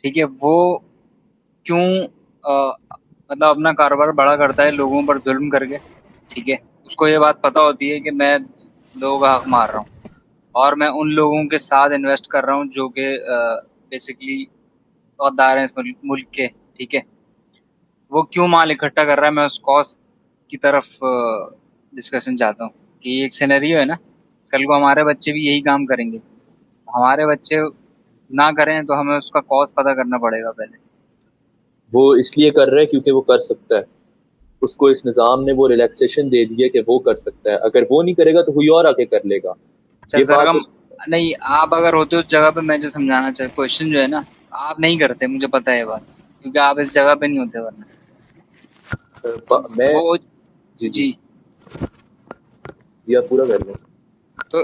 ٹھیک ہے، وہ کیوں مطلب اپنا کاروبار بڑا کرتا ہے لوگوں پر ظلم کر کے، ٹھیک ہے، اس کو یہ بات پتا ہوتی ہے کہ میں لوگوں کا حق مار رہا ہوں اور میں ان لوگوں کے ساتھ انویسٹ کر رہا ہوں جو کہ بیسکلی عہدیدار ہیں اس ملک کے، ٹھیک ہے، وہ کیوں مال اکٹھا کر رہا ہے؟ میں اس کاز کی طرف ڈسکشن چاہتا ہوں کہ یہ ایک سینیریو ہے نا، کل کو ہمارے بچے بھی یہی کام کریں گے، ہمارے بچے نہ کریں تو ہمیں اس کا کاز پتہ کرنا پڑے گا پہلے۔ وہ اس لیے کر رہا ہے کیونکہ وہ کر سکتا ہے، اس کو اس نظام نے وہ ریلیکسیشن دے دی ہے کہ وہ کر سکتا ہے، اگر وہ نہیں کرے گا تو کوئی اور آ کے کر لے گا. اچھا یہ بات زرگم، نہیں آپ اگر ہوتے اس جگہ پہ، میں جو سمجھانا چاہتا کوشچن جو ہے نا، آپ نہیں کرتے، مجھے پتہ ہے یہ بات، کیونکہ آپ اس جگہ پہ نہیں ہوتے ورنہ میں وہ جی جی جی. جی آپ پورا کر لیں. تو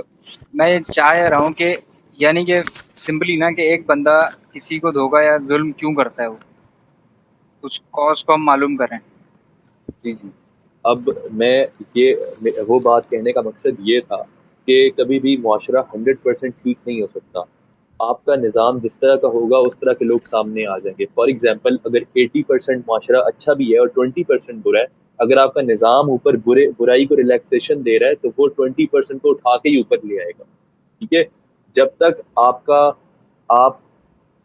میں چاہ رہا ہوں کہ یعنی کہ سمپلی نا کہ ایک بندہ کسی کو دھوکا یا ظلم کیوں کرتا ہے، وہ اس کاز کو ہم معلوم کریں۔ جی جی اب میں وہ بات کہنے کا مقصد یہ تھا کہ کبھی بھی معاشرہ 100% ٹھیک نہیں ہو سکتا. آپ کا نظام جس طرح کا ہوگا اس طرح کے لوگ سامنے آ جائیں گے. فار ایگزامپل اگر 80% معاشرہ اچھا بھی ہے اور 20% برا ہے، اگر آپ کا نظام اوپر برائی کو ریلیکسیشن دے رہا ہے تو وہ 20% کو اٹھا کے ہی اوپر لے آئے گا. ٹھیک ہے، جب تک آپ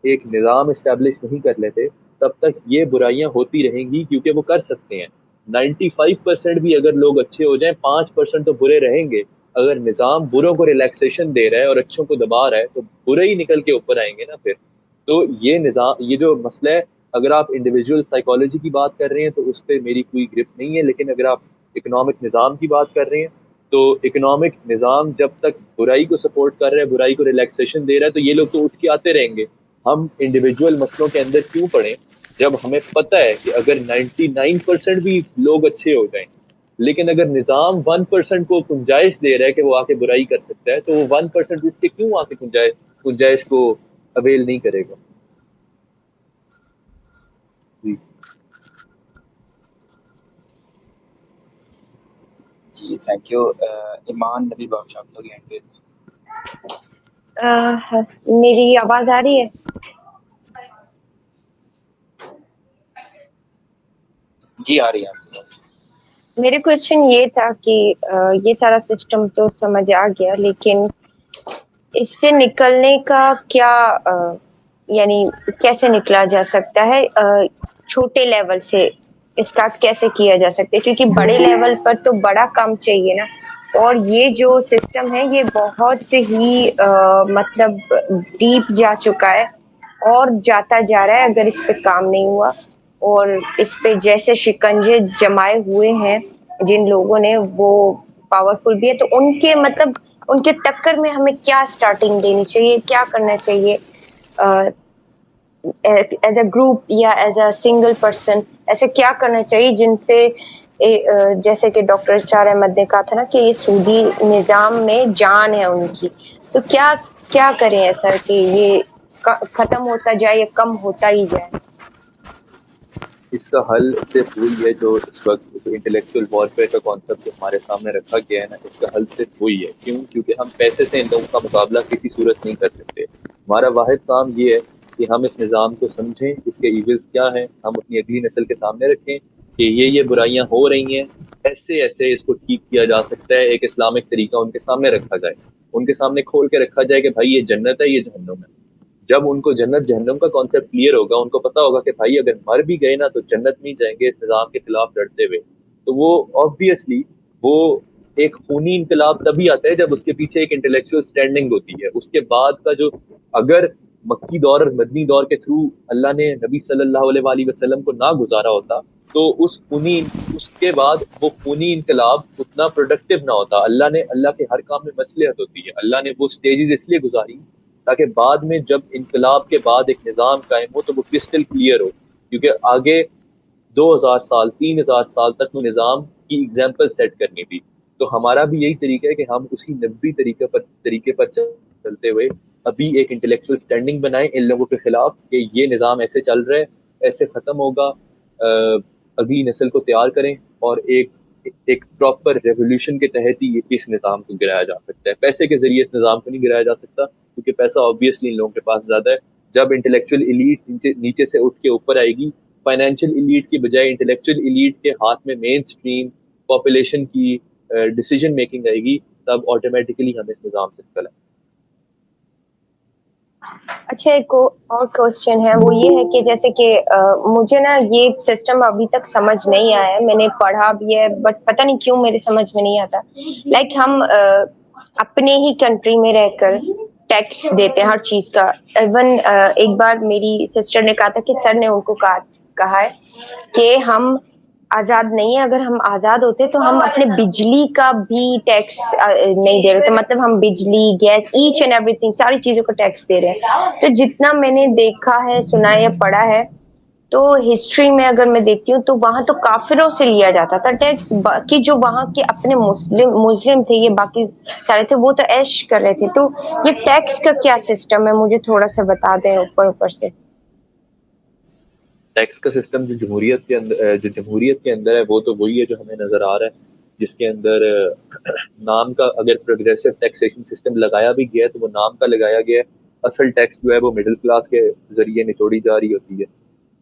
ایک نظام اسٹیبلش نہیں کر لیتے تب تک یہ برائیاں ہوتی رہیں گی کیونکہ وہ کر سکتے ہیں. 95% بھی اگر لوگ اچھے ہو جائیں 5% تو برے رہیں گے. اگر نظام بروں کو ریلیکسیشن دے رہا ہے اور اچھوں کو دبا رہا ہے تو برے ہی نکل کے اوپر آئیں گے نا پھر. تو یہ نظام، یہ جو مسئلہ ہے، اگر آپ انڈیویجول سائیکالوجی کی بات کر رہے ہیں تو اس پہ میری کوئی گرپ نہیں ہے، لیکن اگر آپ اکنامک نظام کی بات کر رہے ہیں تو اکنامک نظام جب تک برائی کو سپورٹ کر رہا ہے، برائی کو ریلیکسیشن دے رہا ہے، تو یہ لوگ تو اٹھ کے آتے رہیں گے. ہم انڈیویجول مسئلوں کے اندر کیوں پڑیں جب ہمیں پتہ ہے کہ اگر 99% بھی لوگ اچھے ہو جائیں، لیکن اگر نظام 1% کو گنجائش دے رہا ہے کہ وہ آ کے برائی کر سکتا ہے، تو وہ 1% اٹھ کے کیوں آ کے گنجائش کو اویل نہیں کرے گا. جی جی تھینک یو. ایمان نبی بخش آپ کو ہینڈ ریز. میری آواز آ رہی ہے؟ جی آ رہی ہے آپ کے پاس. میرے کوشچن یہ تھا کہ یہ سارا سسٹم تو سمجھ آ گیا، لیکن اس سے نکلنے کا کیا یعنی کیسے نکلا جا سکتا ہے؟ چھوٹے لیول سے اسٹارٹ کیسے کیا جا سکتا ہے؟ کیونکہ بڑے لیول پر تو بڑا کام چاہیے نا، اور یہ جو سسٹم ہے یہ بہت ہی مطلب ڈیپ جا چکا ہے اور جاتا جا رہا ہے اگر اس پہ کام نہیں ہوا. اور اس پہ جیسے شکنجے جمائے ہوئے ہیں جن لوگوں نے، وہ پاورفل بھی ہے، تو ان کے مطلب ان کے ٹکر میں ہمیں کیا سٹارٹنگ دینی چاہیے، کیا کرنا چاہیے ایز اے گروپ یا ایز اے سنگل پرسن؟ ایسے کیا کرنا چاہیے جن سے جیسے کہ ڈاکٹر اشار احمد نے کہا تھا نا کہ یہ سودی نظام میں جان ہے ان کی، تو کیا کریں ایسا کہ یہ ختم ہوتا جائے یا کم ہوتا ہی جائے؟ اس کا حل صرف وہی ہے جو اس وقت انٹلیکچوئل وارفیئر کا کانسیپٹ جو ہمارے سامنے رکھا گیا ہے نا، اس کا حل صرف وہی ہے. کیوں؟ کیونکہ ہم پیسے سے ان لوگوں کا مقابلہ کسی صورت نہیں کر سکتے. ہمارا واحد کام یہ ہے کہ ہم اس نظام کو سمجھیں، اس کے ایونٹس کیا ہیں، ہم اپنی اگلی نسل کے سامنے رکھیں کہ یہ برائیاں ہو رہی ہیں، ایسے اس کو ٹھیک کیا جا سکتا ہے. ایک اسلامک طریقہ ان کے سامنے رکھا جائے، ان کے سامنے کھول کے رکھا جائے کہ بھائی یہ جنت ہے، یہ جہنم ہے. جب ان کو جنت جہنم کا کانسیپٹ کلیئر ہوگا، ان کو پتا ہوگا کہ بھائی اگر مر بھی گئے نا تو جنت نہیں جائیں گے اس نظام کے خلاف لڑتے ہوئے، تو وہ آبویسلی وہ ایک خونی انقلاب تبھی آتا ہے جب اس کے پیچھے ایک انٹلیکچوئل سٹینڈنگ ہوتی ہے. اس کے بعد کا جو، اگر مکی دور اور مدنی دور کے تھرو اللہ نے نبی صلی اللہ علیہ وآلہ وسلم کو نہ گزارا ہوتا تو اس کے بعد وہ خونی انقلاب اتنا پروڈکٹیو نہ ہوتا. اللہ کے ہر کام میں مصلحت ہوتی ہے. اللہ نے وہ سٹیجز اس لیے گزاری تاکہ بعد میں جب انقلاب کے بعد ایک نظام قائم ہو تو وہ کرسٹل کلیئر ہو. کیونکہ آگے 2000 سال 3000 سال تک وہ نظام کی ایگزامپل سیٹ کرنی تھی. تو ہمارا بھی یہی طریقہ ہے کہ ہم اسی نبی طریقے پر چلتے ہوئے ابھی ایک انٹلیکچوئل سٹینڈنگ بنائیں ان لوگوں کے خلاف کہ یہ نظام ایسے چل رہا ہے، ایسے ختم ہوگا. اگلی نسل کو تیار کریں اور ایک ایک پراپر ریولیوشن کے تحت ہی اس نظام کو گرایا جا سکتا ہے. پیسے کے ذریعے اس نظام کو نہیں گرایا جا سکتا, کیونکہ پیسہ آبویسلی ان لوگوں کے پاس زیادہ ہے. جب انٹلیکچوئل ایلیٹ نیچے سے اٹھ کے اوپر آئے گی, فائنینشیل ایلیٹ کی بجائے انٹلیکچوئل ایلیٹ کے ہاتھ میں مین اسٹریم پاپولیشن کی ڈیسیجن میکنگ آئے گی, تب آٹومیٹیکلی ہم اس نظام سے نکل آئیں. اچھا, ایک اور کوشچن ہے, وہ یہ ہے کہ جیسے کہ مجھے نا یہ سسٹم ابھی تک سمجھ نہیں آیا ہے, میں نے پڑھا بھی ہے بٹ پتہ نہیں کیوں میرے سمجھ میں نہیں آتا. لائک ہم اپنے ہی کنٹری میں رہ کر ٹیکس دیتے ہیں ہر چیز کا. ایون ایک بار میری سسٹر نے کہا تھا کہ سر نے ان کو کہا ہے کہ ہم آزاد نہیں ہے, اگر ہم آزاد ہوتے تو ہم اپنے بجلی کا بھی ٹیکس نہیں دے رہے تھے. مطلب ہم بجلی, gas, each and everything, ساری چیزوں کا ٹیکس دے رہے ہیں. تو جتنا میں نے دیکھا ہے, سنا ہے یا پڑھا ہے, تو ہسٹری میں اگر میں دیکھتی ہوں تو وہاں تو کافروں سے لیا جاتا تھا ٹیکس. باقی جو وہاں کے اپنے مسلم تھے, یہ باقی سارے تھے, وہ تو عیش کر رہے تھے. تو یہ ٹیکس کا کیا سسٹم ہے, مجھے تھوڑا سا بتا دیں اوپر سے. ٹیکس کا سسٹم جو جمہوریت کے اندر ہے, وہ تو وہی ہے جو ہمیں نظر آ رہا ہے, جس کے اندر نام کا اگر پروگریسو ٹیکسیشن سسٹم لگایا بھی گیا ہے تو وہ نام کا لگایا گیا ہے. اصل ٹیکس جو ہے وہ مڈل کلاس کے ذریعے نچوڑی جا رہی ہوتی ہے,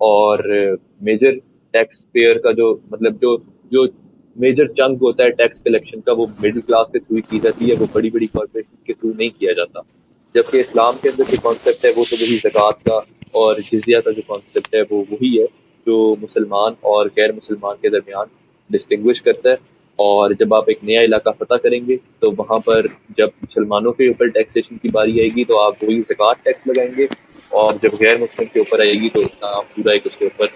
اور میجر ٹیکس پیئر کا جو مطلب جو میجر چنک ہوتا ہے ٹیکس کلیکشن کا, وہ مڈل کلاس کے تھرو کی جاتی ہے, وہ بڑی بڑی کارپوریشن کے تھرو نہیں کیا جاتا. جبکہ اسلام کے اندر جو کانسیپٹ ہے وہ تو وہی زکوٰۃ کا اور جزیہ کا جو کانسیپٹ ہے وہ وہی ہے جو مسلمان اور غیر مسلمان کے درمیان ڈسٹنگوش کرتا ہے. اور جب آپ ایک نیا علاقہ فتح کریں گے تو وہاں پر جب مسلمانوں کے اوپر ٹیکسیشن کی باری آئے گی تو آپ وہی زکوٰۃ ٹیکس لگائیں گے, اور جب غیر مسلم کے اوپر آئے گی تو اسلام پورا ایک اس کے اوپر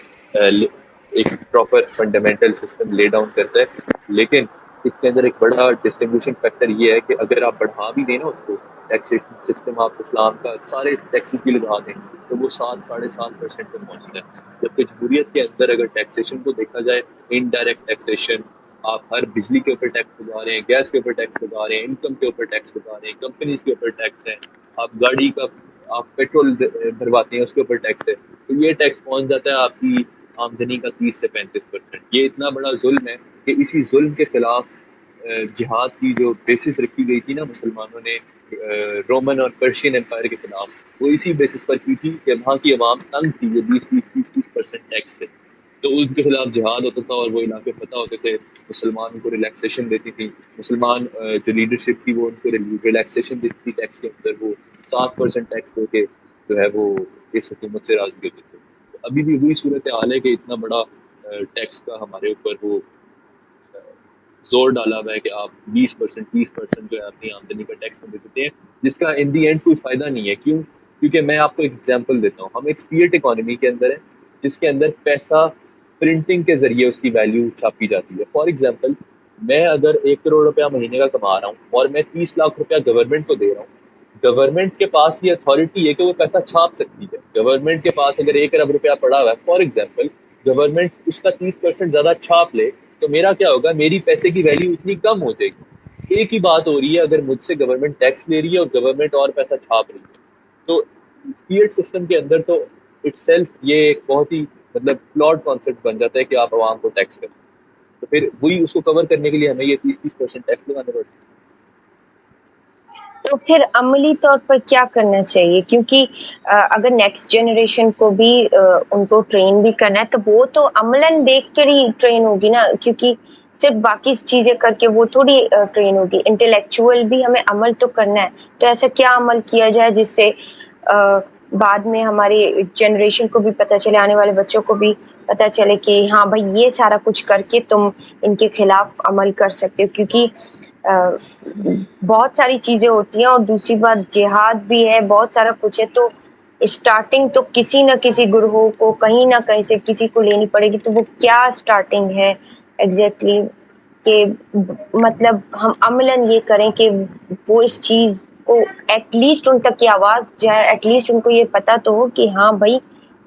ایک proper fundamental system lay down کرتا ہے. لیکن اس کے اندر ایک بڑا ڈسٹنگوشنگ فیکٹر یہ ہے کہ اگر آپ بڑھا بھی دیں نا اس کو ٹیکسیشن سسٹم, آپ اسلام کا سارے ٹیکس بھی لگا دیں تو وہ 7-7.5% پہ پہنچتا ہے. جبکہ جمہوریت کے اندر اگر ٹیکسیشن کو دیکھا جائے, انڈائریکٹ ٹیکسیشن, آپ ہر بجلی کے اوپر ٹیکس لگا رہے ہیں, گیس کے اوپر ٹیکس لگا رہے ہیں, انکم کے اوپر ٹیکس لگا رہے ہیں, کمپنیز کے اوپر ٹیکس ہے, آپ گاڑی کا آپ پیٹرول بھرواتے ہیں اس کے اوپر ٹیکس ہے, تو یہ ٹیکس پہنچ جاتا ہے آپ کی آمدنی کا 30 سے 35%. یہ اتنا بڑا ظلم ہے کہ اسی ظلم کے خلاف جہاد کی جو بیسس رکھی گئی تھی نا مسلمانوں نے رومن اور پرشین امپائر کے خلاف, وہ اسی بیسس پر کی تھی کہ وہاں کی عوام تنگ تھی یہ 20-30% ٹیکس سے. تو ان کے خلاف جہاد ہوتا تھا اور وہ علاقے فتح ہوتے تھے, مسلمان کو ریلیکسیشن دیتی تھی, مسلمان جو لیڈرشپ تھی وہ ان کو ریلیکسیشن دیتی تھی ٹیکس کے اندر, وہ 7% ٹیکس دے کے جو ہے وہ اس حکومت سے راضی ہوتے تھے. تو ابھی بھی وہی صورت حال ہے کہ اتنا بڑا ٹیکس کا ہمارے اوپر وہ زور ڈالا ہوا ہے کہ آپ 20% 30% جو ہے اپنی آمدنی کا ٹیکس دے دیتے ہیں, جس کا ان دی اینڈ کوئی فائدہ نہیں ہے. کیوں؟ کیونکہ میں آپ کو ایک ایگزامپل دیتا ہوں. ہم ایک فیٹ اکانومی کے اندر ہیں جس کے اندر پیسہ پرنٹنگ کے ذریعے اس کی ویلیو چھاپی جاتی ہے. فار ایگزامپل, میں اگر 1 کروڑ روپیہ مہینے کا کما رہا ہوں اور میں 30 لاکھ روپیہ گورنمنٹ کو دے رہا ہوں, گورنمنٹ کے پاس یہ اتھارٹی ہے کہ وہ پیسہ چھاپ سکتی ہے. گورنمنٹ کے پاس اگر 1 ارب روپیہ پڑا ہوا ہے, فار ایگزامپل گورنمنٹ اس کا 30% زیادہ چھاپ لے, تو میرا کیا ہوگا, میری پیسے کی ویلیو اتنی کم ہو جائے گی. ایک ہی بات ہو رہی ہے اگر مجھ سے گورنمنٹ ٹیکس لے رہی ہے اور گورنمنٹ اور پیسہ چھاپ رہی ہے, تو فیٹ سسٹم کے اندر تو اٹ سیلف یہ ایک بہت ہی مطلب فلاڈ کانسیپٹ بن جاتا ہے کہ آپ عوام کو ٹیکس کریں. تو پھر وہی اس کو کور کرنے کے لیے ہمیں یہ 30% ٹیکس لگانے پڑتے ہیں. تو پھر عملی طور پر کیا کرنا چاہیے, کیونکہ اگر نیکسٹ جنریشن کو بھی ان کو ٹرین بھی کرنا ہے تو وہ تو عملاً دیکھ کر ہی ٹرین ہوگی نا, کیونکہ صرف باقی چیزیں کر کے وہ تھوڑی ٹرین ہوگی. انٹلیکچوئل بھی ہمیں عمل تو کرنا ہے. تو ایسا کیا عمل کیا جائے جس سے بعد میں ہماری جنریشن کو بھی پتہ چلے, آنے والے بچوں کو بھی پتہ چلے کہ ہاں بھائی یہ سارا کچھ کر کے تم ان کے خلاف عمل کر سکتے ہو. کیونکہ بہت ساری چیزیں ہوتی ہیں, اور دوسری بات جہاد بھی ہے, بہت سارا کچھ ہے. تو اسٹارٹنگ تو کسی نہ کسی گروہ کو کہیں نہ کہیں سے کسی کو لینی پڑے گی. تو وہ کیا اسٹارٹنگ ہے ایگزیکٹلی, کہ مطلب ہم عملاً یہ کریں کہ وہ اس چیز کو ایٹ لیسٹ ان تک کی آواز جائے, ایٹ لیسٹ ان کو یہ پتا تو ہو کہ ہاں بھائی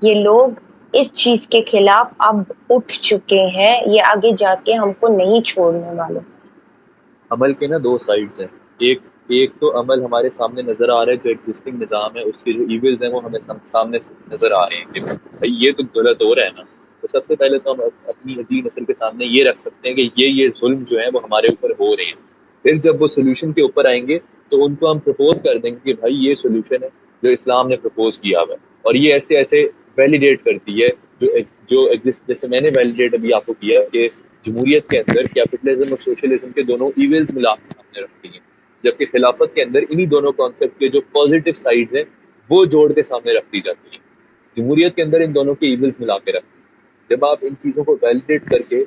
یہ لوگ اس چیز کے خلاف اب اٹھ چکے ہیں, یہ آگے جا کے ہم کو نہیں چھوڑنے والے. عمل کے نا 2 سائڈز ہیں. ایک تو عمل ہمارے سامنے نظر آ رہا ہے, جو ایگزسٹنگ نظام ہے اس کے جو ایونز ہیں وہ ہمیں سامنے نظر آ رہے ہیں کہ بھائی یہ تو غلط ہو رہا ہے نا, تو سب سے پہلے تو ہم اپنی اگلی نسل کے سامنے یہ رکھ سکتے ہیں کہ یہ ظلم جو ہے وہ ہمارے اوپر ہو رہے ہیں. پھر جب وہ سولوشن کے اوپر آئیں گے تو ان کو ہم پرپوز کر دیں گے کہ بھائی یہ سولوشن ہے جو اسلام نے پرپوز کیا ہوا ہے, اور یہ ایسے ایسے ویلیڈیٹ کرتی ہے جو ایگزسٹ, جیسے میں نے ویلیڈیٹ ابھی آپ کو کیا کہ جمہوریت کے اندر کیپٹلزم اور سوشلزم کے دونوں ایونٹس ملا کے سامنے رکھتی ہیں, جبکہ خلافت کے اندر انہی دونوں کانسیپٹ کے جو پازیٹیو سائڈز ہیں وہ جوڑ کے سامنے رکھتی جاتی ہیں. جمہوریت کے اندر ان دونوں کے ایونٹس ملا کے رکھتی ہیں. جب آپ ان چیزوں کو ویلیڈیٹ کر کے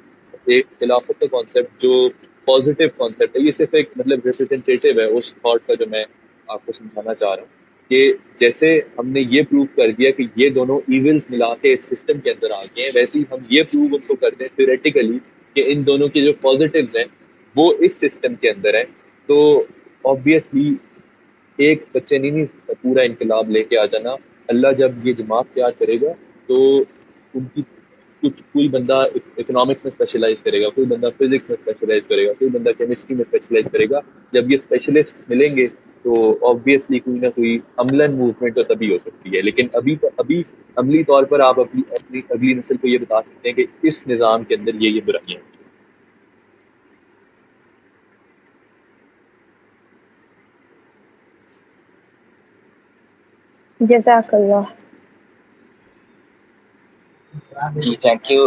ایک خلافت کا کانسیپٹ جو پازیٹیو کانسیپٹ ہے, یہ صرف ایک مطلب ریپرزینٹیٹیو ہے اس تھاٹ کا جو میں آپ کو سمجھانا چاہ رہا ہوں, کہ جیسے ہم نے یہ پروو کر دیا کہ یہ دونوں ایونٹس ملا کے اس سسٹم کے اندر آ گئے ہیں, ویسے ہی ہم یہ پروو ان کو کر دیں تھیوریٹیکلی کہ ان دونوں کے جو پازیٹیوز ہیں وہ اس سسٹم کے اندر ہیں, تو آبویسلی ایک بچے نہیں پورا انقلاب لے کے آ جانا. اللہ جب یہ جماعت تیار کرے گا تو ان کی کوئی بندہ اکنامکس میں اسپیشلائز کرے گا, کوئی بندہ فزکس میں اسپیشلائز کرے گا, کوئی بندہ کیمسٹری میں اسپیشلائز کرے گا. جب یہ اسپیشلسٹ ملیں گے تو آبویسلی کوئی نہ کوئی عملاً موومنٹ تو تبھی ہو سکتی ہے. لیکن ابھی عملی طور پر آپ اپنی اگلی نسل کو یہ بتا سکتے ہیں کہ اس نظام کے اندر یہ برائیاں ہیں. جزاک اللہ. جی تھینک یو.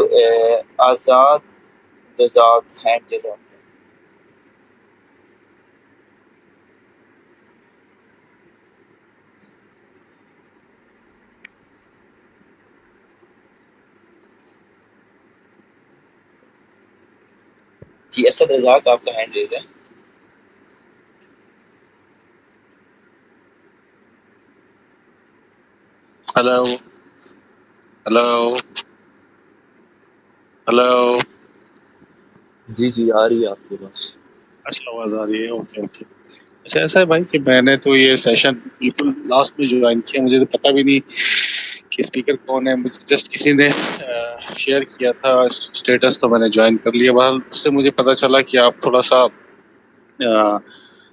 آزاد جزاک ہینڈ جزاک. جی اسد رزاق آپ کا ہینڈ ریز ہے. Hello hello hello. جی آ رہی ہے آپ کے پاس. اچھا آواز آ رہی ہے, اوکے اوکے. اچھا ایسا ہے بھائی کہ میں نے تو یہ سیشن بالکل لاسٹ میں جوائن کیا, مجھے تو پتہ بھی نہیں کہ اسپیکر کون ہے, مجھے جسٹ کسی نے شیئر کیا تھا اسٹیٹس تو میں نے جوائن کر لیا. بہرحال اس سے مجھے پتہ چلا کہ آپ تھوڑا سا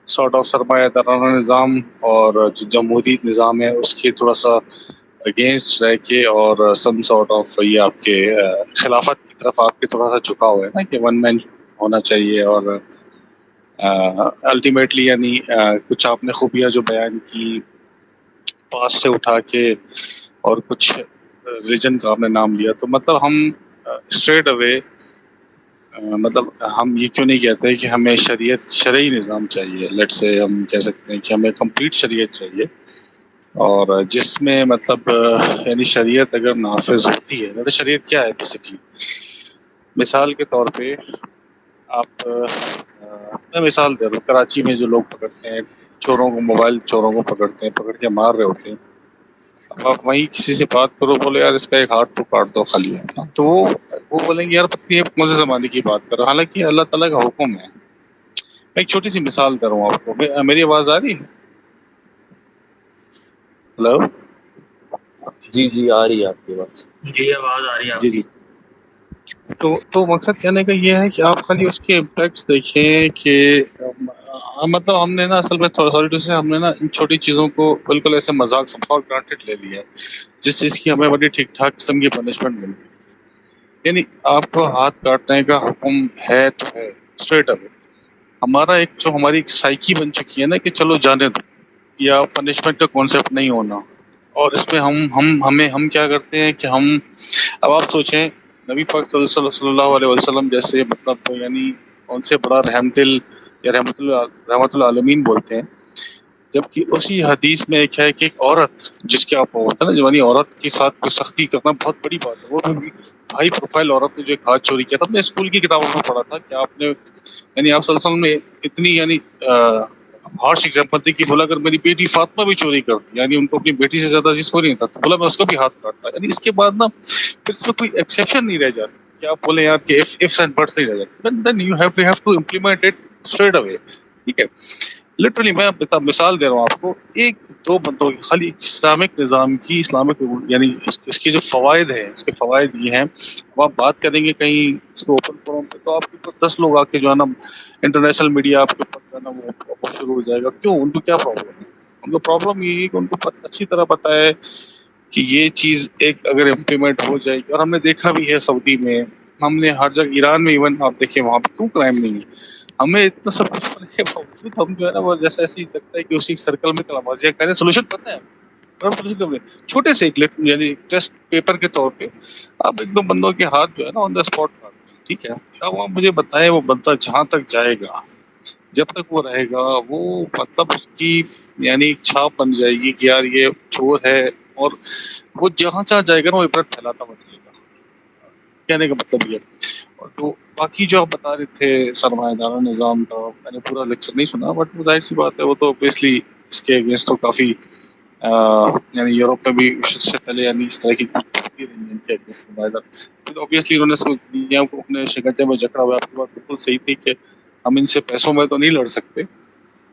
سارٹ آف سرمایہ دارانہ نظام اور جو جمہوری نظام ہے اس کے تھوڑا سا اگینسٹ رہ کے اور سم سارٹ آف یہ آپ کے خلافت کی طرف آپ کے تھوڑا سا جھکاؤ ہے نا کہ ون مین ہونا چاہیے, اور الٹیمیٹلی یعنی کچھ آپ نے خوبیاں جو بیان کی پاس سے اٹھا کے اور کچھ ریجن کا آپ نے نام لیا, تو مطلب ہم اسٹریٹ اوے مطلب ہم یہ کیوں نہیں کہتے کہ ہمیں شرعی نظام چاہیے. لیٹ سے ہم کہہ سکتے ہیں کہ ہمیں کمپلیٹ شریعت چاہیے, اور جس میں مطلب یعنی شریعت اگر نافذ ہوتی ہے تو شریعت کیا ہے بیسکلی. مثال کے طور پہ آپ میں مثال دے رہا ہوں, کراچی میں جو لوگ پکڑتے ہیں چوروں کو, موبائل چوروں کو پکڑتے ہیں, پکڑ کے مار رہے ہوتے ہیں. اب آپ وہیں کسی سے بات کرو, بولے یار اس کا ایک ہاتھ تو کاٹ دو خالی ہے, تو وہ بولیں گے یار پتہ نہیں کون سے زمانے کی بات کرو, حالانکہ اللہ تعالیٰ کا حکم ہے. میں ایک چھوٹی سی مثال دے رہا ہوں آپ کو. میری آواز آ رہی ہے؟ ہلو. جی آ رہی ہے آپ کے پاس. جی آواز آ رہی ہے آپ جی تو مقصد کہنے کا یہ ہے کہ آپ خالی اس کے امپیکٹس دیکھیں کہ مطلب ہم نے نا اصل میں اتھارٹی سے ہم نے نا ان چھوٹی چیزوں کو بالکل ایسے مذاق فار گرانٹیڈ لے لیا ہے, جس چیز کی ہمیں بڑی ٹھیک ٹھاک قسم کی پنشمنٹ مل رہی ہے. یعنی آپ کو ہاتھ کاٹنے کا حکم ہے تو ہے اسٹریٹ اوے. ہمارا ایک جو ہماری ایک سائیکی بن چکی ہے نا کہ چلو جانے دو, یا پنشمنٹ کا کانسیپٹ نہیں ہونا, اور اس پہ ہم کیا کرتے ہیں کہ ہم اب آپ سوچیں نبی پاک صلی اللہ علیہ وسلم جیسے مطلب یعنی ان سے بڑا رحم دل یا رحمت العالمین بولتے ہیں, جبکہ اسی حدیث میں ایک ہے کہ ایک عورت جس کے آپ ہوتا ہے نا جوانی عورت کے ساتھ کوئی سختی کرنا بہت بڑی بات ہے. وہ بھی ہائی پروفائل عورت نے جو ایک ہاتھ چوری کیا تھا, ہم نے اسکول کی کتابوں میں پڑھا تھا کہ آپ نے یعنی آپ صلی اللہ علیہ وسلم نے اتنی یعنی ہارش ایگزامپل تھی کہ بولا اگر میری بیٹی فاطمہ بھی چوری کرتی, یعنی ان کو اپنی بیٹی سے زیادہ چیز کوئی نہیں تھا, تو بولا میں اس کو بھی ہاتھ کاٹتا. یعنی اس کے بعد نا پھر اس میں کوئی ایکسیپشن نہیں رہ جاتی کہ آپ بولیں یار کہ ifs and buts نہیں رہ جاتے. then you have to implement it straight away. ٹھیک ہے, لٹرلی میں مثال دے رہا ہوں آپ کو, ایک دو بندوں کی خالی اسلامک نظام کی اسلامک یعنی اس کے جو فوائد ہیں, اس کے فوائد یہ ہیں. اب آپ بات کریں گے کہیں اس کو اوپن فورم پہ تو آپ کے اوپر 10 لوگ آ کے جو ہے نا انٹرنیشنل میڈیا آپ کے اوپر جو ہے نا وہ شروع ہو جائے گا. کیوں, ان کو کیا پرابلم ہے؟ ان کو پرابلم یہ ہے کہ ان کو اچھی طرح پتہ ہے کہ یہ چیز ایک اگر امپلیمنٹ ہو جائے گی، اور ہم نے دیکھا بھی ہے سعودی میں، ہم نے ہر جگہ، ایران میں ایون آپ دیکھیں وہاں پہ کیوں کرائم نہیں ہے؟ ہمیں اتنا سب کچھ ہونے کے باوجود ہم جو ہے نا وہ جیسا ایسے ہی لگتا ہے کہ اسی سرکل میں کلامازیاں کریں. سولوشن پتہ ہے چھوٹے سے ایک یعنی ٹیسٹ پیپر کے طور پہ آپ ایک دو بندوں کے ہاتھ جو ہے نا آن دا اسپاٹ کاٹ دیں، ٹھیک ہے. اب آپ مجھے بتائیں وہ بندہ جہاں تک جائے گا، جب تک وہ رہے گا، وہ مطلب اس کی یعنی ایک چھاپ بن جائے گی کہ یار یہ چور ہے، اور وہ جہاں جہاں جائے گا نا وہ عبرت پھیلاتا ہوا جائے گا. کہنے کا مطلب یہ. اور تو باقی جو آپ بتا رہے تھے سرمایہ دارہ نظام کا، میں نے پورا لیکچر نہیں سنا، بٹ وہ ظاہر سی بات ہے وہ تو اوبیسلی اس کے اگینسٹ تو کافی یعنی یورپ میں بھی اس سے پہلے یعنی اس طرح کی کچھ ہوتی رہی ہیں ان کے اگینسٹ سرمایہ دار. پھر اوبیسلی انہوں نے دنیا کو اپنے شکنجے میں جکڑا ہوا. آپ کی بات بالکل صحیح تھی کہ ہم ان سے پیسوں میں تو نہیں لڑ سکتے،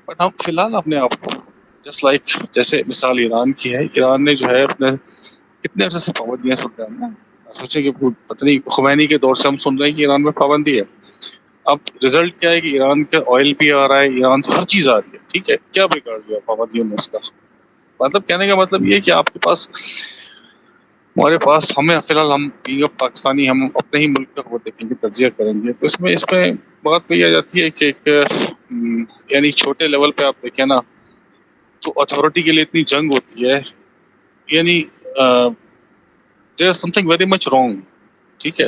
بٹ ہم فی الحال اپنے آپ کو جسٹ لائک جیسے مثال ایران کی ہے، ایران نے جو ہے اپنے کتنے عرصے سے پابندیاں سن رہے ہیں نا. سوچیں کہ پتہ نہیں خمینی کے دور سے ہم سن رہے ہیں کہ ایران میں پابندی ہے. اب رزلٹ کیا ہے کہ ایران کا آئل بھی آ رہا ہے، ایران سے ہر چیز آ رہی ہے، ٹھیک ہے. کیا بگاڑ دیا پابندیوں نے اس کا؟ مطلب کہنے کا مطلب یہ ہے کہ آپ کے پاس، ہمارے پاس، ہمیں فی الحال ہم بینگ اے پاکستانی ہم اپنے ہی ملک کا وہ دیکھیں گے، تجزیہ کریں گے، تو اس میں بات بھی آ جاتی ہے کہ ایک یعنی چھوٹے لیول پہ آپ دیکھیں نا تو اتھارٹی کے لیے اتنی جنگ ہوتی ہے، یعنی there is something very much wrong, ٹھیک ہے.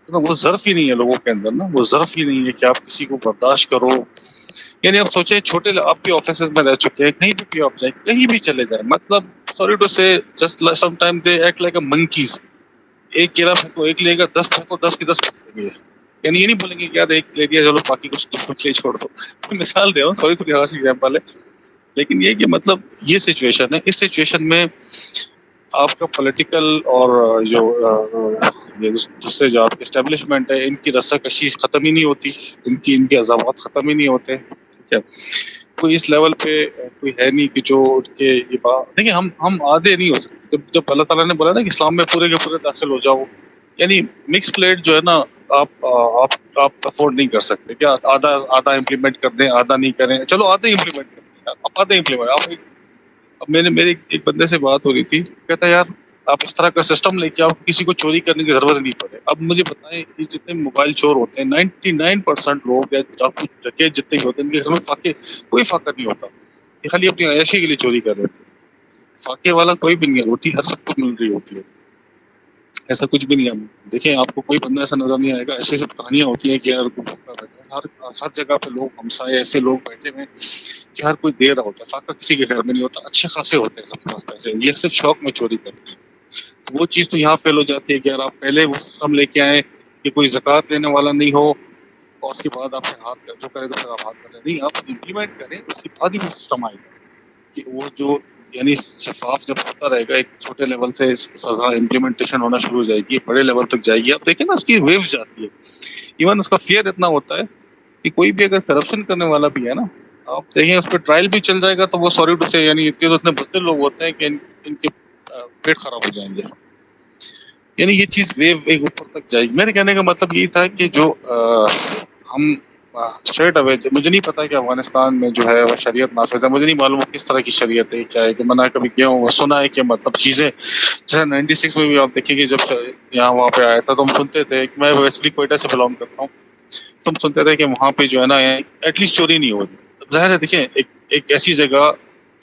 وہ ظرف ہی نہیں ہے لوگوں کے اندر نا، وہ ظرف ہی نہیں ہے کہ آپ کسی کو برداشت کرو. یعنی آپ سوچیں چھوٹے آپ بھی آفیسز میں رہ چکے ہیں، کہیں بھی آپ جائیں، کہیں بھی چلے جائیں، مطلب سوری ٹو سے just some time they act like a monkeys. ایک کیلا پھینکو ایک لے گا، 10 پھینکو 10 کی 10 پھینکیں گے. یعنی یہ نہیں بولیں گے کہ یار ایک لے دیا چلو باقی کچھ لے چھوڑ دو. مثال دے رہا ہوں، سوری تھوڑی ہارش ایگزامپل ہے، لیکن یہ کہ مطلب یہ سچویشن ہے. اس سچویشن میں آپ کا پولیٹیکل اور جو دوسرے جو آپ کے اسٹیبلشمنٹ ہے، ان کی رسہ کشی ختم ہی نہیں ہوتی، ان کے عذابات ختم ہی نہیں ہوتے، ٹھیک ہے. کوئی اس لیول پہ کوئی ہے نہیں کہ جو ان کے یہ بات دیکھیں. ہم آدھے نہیں ہو سکتے. جب اللہ تعالیٰ نے بولا نا کہ اسلام میں پورے کے پورے داخل ہو جاؤ، یعنی مکس پلیٹ جو ہے نا آپ افورڈ نہیں کر سکتے کہ آدھا امپلیمنٹ کر دیں، آدھا نہیں کریں. چلو آدھا امپلیمنٹ کر دیں، آپ آدھا امپلیمنٹ آپ. اب میرے ایک بندے سے بات ہو رہی تھی، کہتا ہے یار آپ اس طرح کا سسٹم لے کے آپ کسی کو چوری کرنے کی ضرورت نہیں پڑے. اب مجھے بتائیں یہ جتنے موبائل چور ہوتے ہیں 99% لوگ یا ڈاکو جتنے بھی ہوتے ہیں ان کے گھر میں فاقے کوئی فاقہ نہیں ہوتا، یہ خالی اپنی عیاشی کے لیے چوری کر رہے تھے. فاقے والا کوئی بھی نہیں ہے، روٹی ہر سب کو مل رہی ہوتی ہے، ایسا کچھ بھی نہیں ہے. دیکھیں آپ کو کوئی بندہ ایسا نظر نہیں آئے گا. ایسی سب کہانیاں ہوتی ہیں کہ یار ہر جگہ پہ لوگ ہمسائے ایسے لوگ بیٹھے ہوئے کہ ہر کوئی دے رہا ہوتا ہے. فاقہ کسی کے گھر میں نہیں ہوتا، اچھے خاصے ہوتے ہیں سب کے پاس پیسے، یہ صرف شوق میں چوری کرتے ہیں. تو وہ چیز تو یہاں فیل ہو جاتی ہے کہ یار آپ پہلے وہ سسٹم لے کے آئیں کہ کوئی زکوٰۃ لینے والا نہیں ہو، اور اس کے بعد آپ سے ہاتھ جو کرے تو پھر آپ ہاتھ کریں. نہیں، آپ امپلیمنٹ کریں، اس کے بعد ہی وہ سسٹم آئے گا کہ وہ جو یعنی شفاف جب ہوتا رہے گا. ایک چھوٹے لیول سے سزا امپلیمنٹیشن ہونا شروع ہو جائے گی، بڑے لیول تک جائے گی. آپ دیکھیں نا اس کی ویو جاتی ہے. ایون اس کا فیئر اتنا ہوتا ہے کہ کوئی بھی اگر کرپشن کرنے والا بھی ہے نا، آپ دیکھیں اس پہ ٹرائل بھی چل جائے گا تو وہ سوری ٹو سے یعنی اتنے بزدل لوگ ہوتے ہیں کہ ان کے پیٹ خراب ہو جائیں گے. یعنی یہ چیز ویو ایک اوپر تک جائے گی. میرے کہنے کا مطلب یہی تھا کہ جو ہم اسٹریٹ اوے، مجھے نہیں پتا کہ افغانستان میں جو ہے وہ شریعت نافذ ہے، مجھے نہیں معلوم کس طرح کی شریعت ہے کیا ہے، کہ میں نے کبھی گیا ہوں سنا ہے کہ مطلب چیزیں جیسے 96 میں بھی آپ دیکھیں گے جب یہاں وہاں پہ آیا تھا تو ہم سنتے تھے. میں ویسے کوئٹہ سے بلانگ کرتا ہوں، تم سنتے تھے کہ وہاں پہ جو ہے نا ایٹ لیسٹ چوری نہیں ہو رہی. ظاہر ہے دیکھیں ایک ایسی جگہ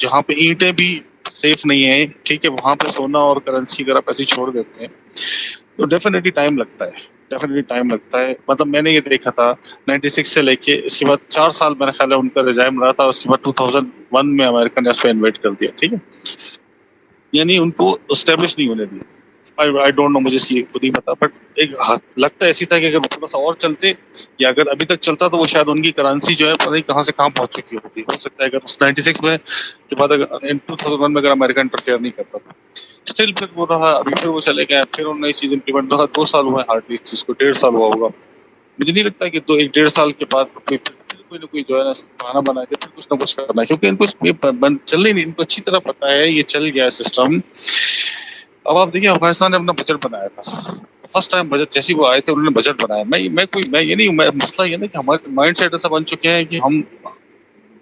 جہاں پہ اینٹیں بھی سیف نہیں ہیں، ٹھیک ہے، وہاں پہ سونا اور کرنسی اگر آپ ایسے چھوڑ دیتے ہیں تو ڈیفینیٹلی ٹائم لگتا ہے. مطلب میں نے یہ دیکھا تھا 96 سے لے کے اس کے بعد 4 سال میرا خیال ہے ان کا رجائم رہا تھا. اس کے بعد 2001 میں امریکہ نے اس پہ انویٹ کر دیا، ٹھیک ہے. یعنی ان کو اسٹیبلش نہیں ہونے دیا. آئی ڈونٹ نو، مجھے اس کی خود ہی پتا، بٹ ایک لگتا ایسی تھا کہ اگر تھوڑا سا اور چلتے یا اگر ابھی تک چلتا تو وہ شاید ان کی کرنسی جو ہے پتہ نہیں کہاں سے کہاں پہنچ چکی ہوتی. ہو سکتا ہے اگر 96 میں کے بعد اگر 2001 میں اگر امریکہ انٹرفیئر نہیں کرتا تھا. اسٹل پھر وہ رہا، ابھی پھر وہ چلے گئے، پھر انہوں نے یہ چیز امپلیمنٹ رہا. 2 سال ہوئے ہارڈلی اس چیز کو، 1.5 سال ہوا ہوگا. مجھے نہیں لگتا کہ 1.5 سال کے بعد کوئی نہ کوئی جو ہے نا بہانہ بنا کے پھر کچھ نہ کچھ کرنا ہے، کیونکہ ان کو چلنے نہیں، ان کو اچھی طرح پتا ہے یہ چل گیا سسٹم. اب آپ دیکھیں افغانستان نے اپنا بجٹ بنایا تھا فرسٹ ٹائم. بجٹ جیسے وہ آئے تھے انہوں نے بجٹ بنایا. میں یہ نہیں، مسئلہ یہ نا کہ ہمارے مائنڈ سیٹ ایسا بن چکے ہیں کہ ہم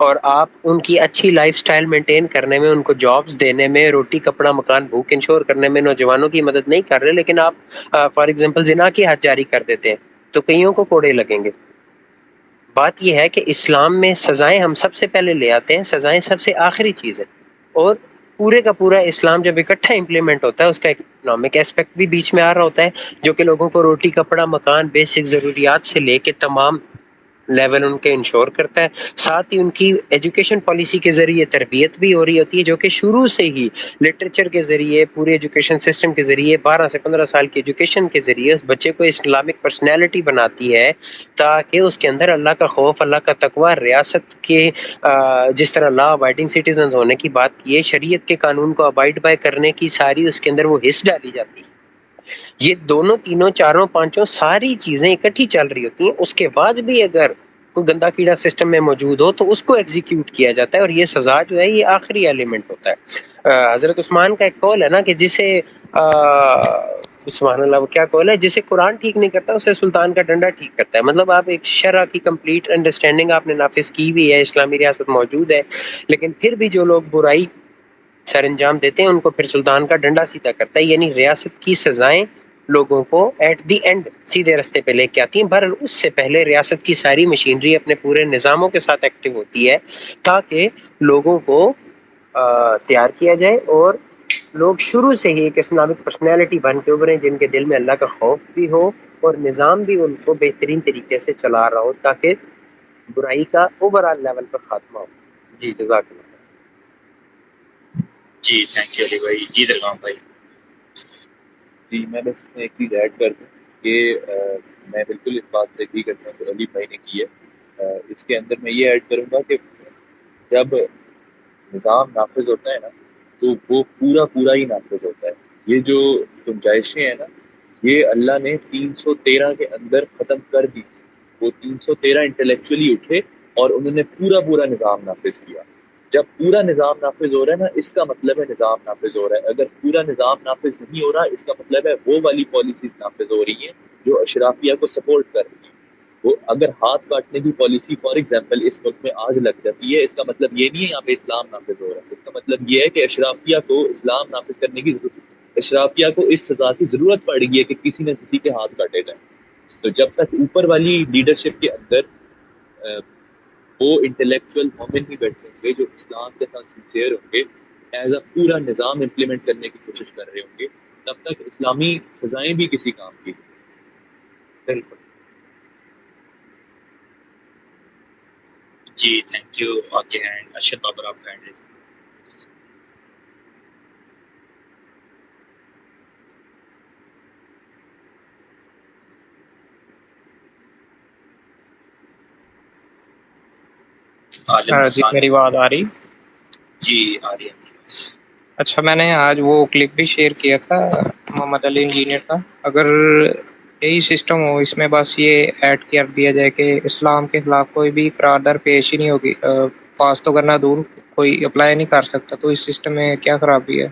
اور آپ ان کی اچھی لائف سٹائل مینٹین کرنے میں، ان کو جابز دینے میں، روٹی کپڑا مکان بھوک انشور کرنے میں نوجوانوں کی مدد نہیں کر رہے، لیکن آپ فار ایگزامپل زنا کی حد جاری کر دیتے ہیں تو کئیوں کو کوڑے لگیں گے. بات یہ ہے کہ اسلام میں سزائیں ہم سب سے پہلے لے آتے ہیں، سزائیں سب سے آخری چیز ہے. اور پورے کا پورا اسلام جب اکٹھا امپلیمنٹ ہوتا ہے، اس کا اکنامک ایسپیکٹ بھی بیچ میں آ رہا ہوتا ہے، جو کہ لوگوں کو روٹی کپڑا مکان بیسک ضروریات سے لے کے تمام لیول ان کے انشور کرتا ہے. ساتھ ہی ان کی ایجوکیشن پالیسی کے ذریعے تربیت بھی ہو رہی ہوتی ہے، جو کہ شروع سے ہی لٹریچر کے ذریعے، پورے ایجوکیشن سسٹم کے ذریعے، 12 سے 15 سال کی ایجوکیشن کے ذریعے اس بچے کو اسلامک پرسنالٹی بناتی ہے، تاکہ اس کے اندر اللہ کا خوف، اللہ کا تقوی، ریاست کے جس طرح لا ابائڈنگ سٹیزنز ہونے کی بات کی ہے، شریعت کے قانون کو ابائڈ بائی کرنے کی ساری اس کے اندر وہ حص ڈالی جاتی ہے. یہ دونوں تینوں چاروں پانچوں ساری چیزیں اکٹھی چل رہی ہوتی ہیں. اس کے بعد بھی اگر کوئی گندا کیڑا سسٹم میں موجود ہو تو اس کو ایگزیکیوٹ کیا جاتا ہے، اور یہ سزا جو ہے یہ آخری ایلیمنٹ ہوتا ہے. حضرت عثمان کا ایک قول ہے نا کہ جسے سبحان اللہ، وہ کیا قول ہے، جسے قرآن ٹھیک نہیں کرتا اسے سلطان کا ڈنڈا ٹھیک کرتا ہے. مطلب آپ ایک شرع کی کمپلیٹ انڈرسٹینڈنگ آپ نے نافذ کی ہوئی ہے، اسلامی ریاست موجود ہے، لیکن پھر بھی جو لوگ برائی سر انجام دیتے ہیں ان کو پھر سلطان کا ڈنڈا سیدھا کرتا ہے. یعنی ریاست کی سزائیں لوگوں کو ایٹ دی اینڈ سیدھے رستے پہ لے کے آتی ہیں. بہرحال اس سے پہلے ریاست کی ساری مشینری اپنے پورے نظاموں کے ساتھ ایکٹیو ہوتی ہے، تاکہ لوگوں کو تیار کیا جائے اور لوگ شروع سے ہی ایک اسلامک پرسنالٹی بن کے ابھریں، جن کے دل میں اللہ کا خوف بھی ہو اور نظام بھی ان کو بہترین طریقے سے چلا رہا ہو، تاکہ برائی کا اوور آل لیول پر خاتمہ ہو. جی جزاک اللہ. جی تھینک یو علی بھائی. جی درگام بھائی. جی میں بس اس میں ایک چیز ایڈ کر دوں کہ میں بالکل اس بات سے ایگری کرتا ہوں جو علی بھائی نے کی ہے. اس کے اندر میں یہ ایڈ کروں گا کہ جب نظام نافذ ہوتا ہے نا تو وہ پورا ہی نافذ ہوتا ہے. یہ جو گنجائشیں ہیں نا یہ اللہ نے 313 کے اندر ختم کر دی. وہ 313 انٹلیکچولی اٹھے اور انہوں نے پورا نظام نافذ کیا. جب پورا نظام نافذ ہو رہا ہے نا اس کا مطلب ہے نظام نافذ ہو رہا ہے. اگر پورا نظام نافذ نہیں ہو رہا اس کا مطلب ہے وہ والی پالیسیز نافذ ہو رہی ہیں جو اشرافیہ کو سپورٹ کر رہی ہیں. وہ اگر ہاتھ کاٹنے کی پالیسی فار ایگزامپل اس ملک میں آج لگ جاتی ہے، اس کا مطلب یہ نہیں ہے یہاں پہ اسلام نافذ ہو رہا ہے. اس کا مطلب یہ ہے کہ اشرافیہ کو اسلام نافذ کرنے کی اشرافیہ کو اس سزا کی ضرورت پڑ گئی ہے کہ کسی نہ کسی کے ہاتھ کاٹے جائیں. تو جب تک اوپر والی لیڈرشپ کے اندر وہ انٹلیکچوئل مومن ہی بیٹھے ہوں گے جو اسلام کے ساتھ سنسیئر ہوں گے، ایز اے پورا نظام امپلیمنٹ کرنے کی کوشش کر رہے ہوں گے، تب تک اسلامی سزائیں بھی کسی کام کی. بالکل. جی تھینک یو. آگے ہینڈ ارشد بابر آپ کا ہینڈ ہے. عالم جی السلام. میری بات آ رہی؟ جی آ رہی ہے. اچھا، میں نے آج وہ کلپ بھی شیئر کیا تھا محمد علی انجینئر کا. اگر یہی سسٹم ہو اس میں بس یہ ایڈ کر دیا جائے کہ اسلام کے خلاف کوئی بھی قرارداد پیش ہی نہیں ہوگی، پاس تو کرنا دور کوئی اپلائی نہیں کر سکتا، تو اس سسٹم میں کیا خرابی ہے؟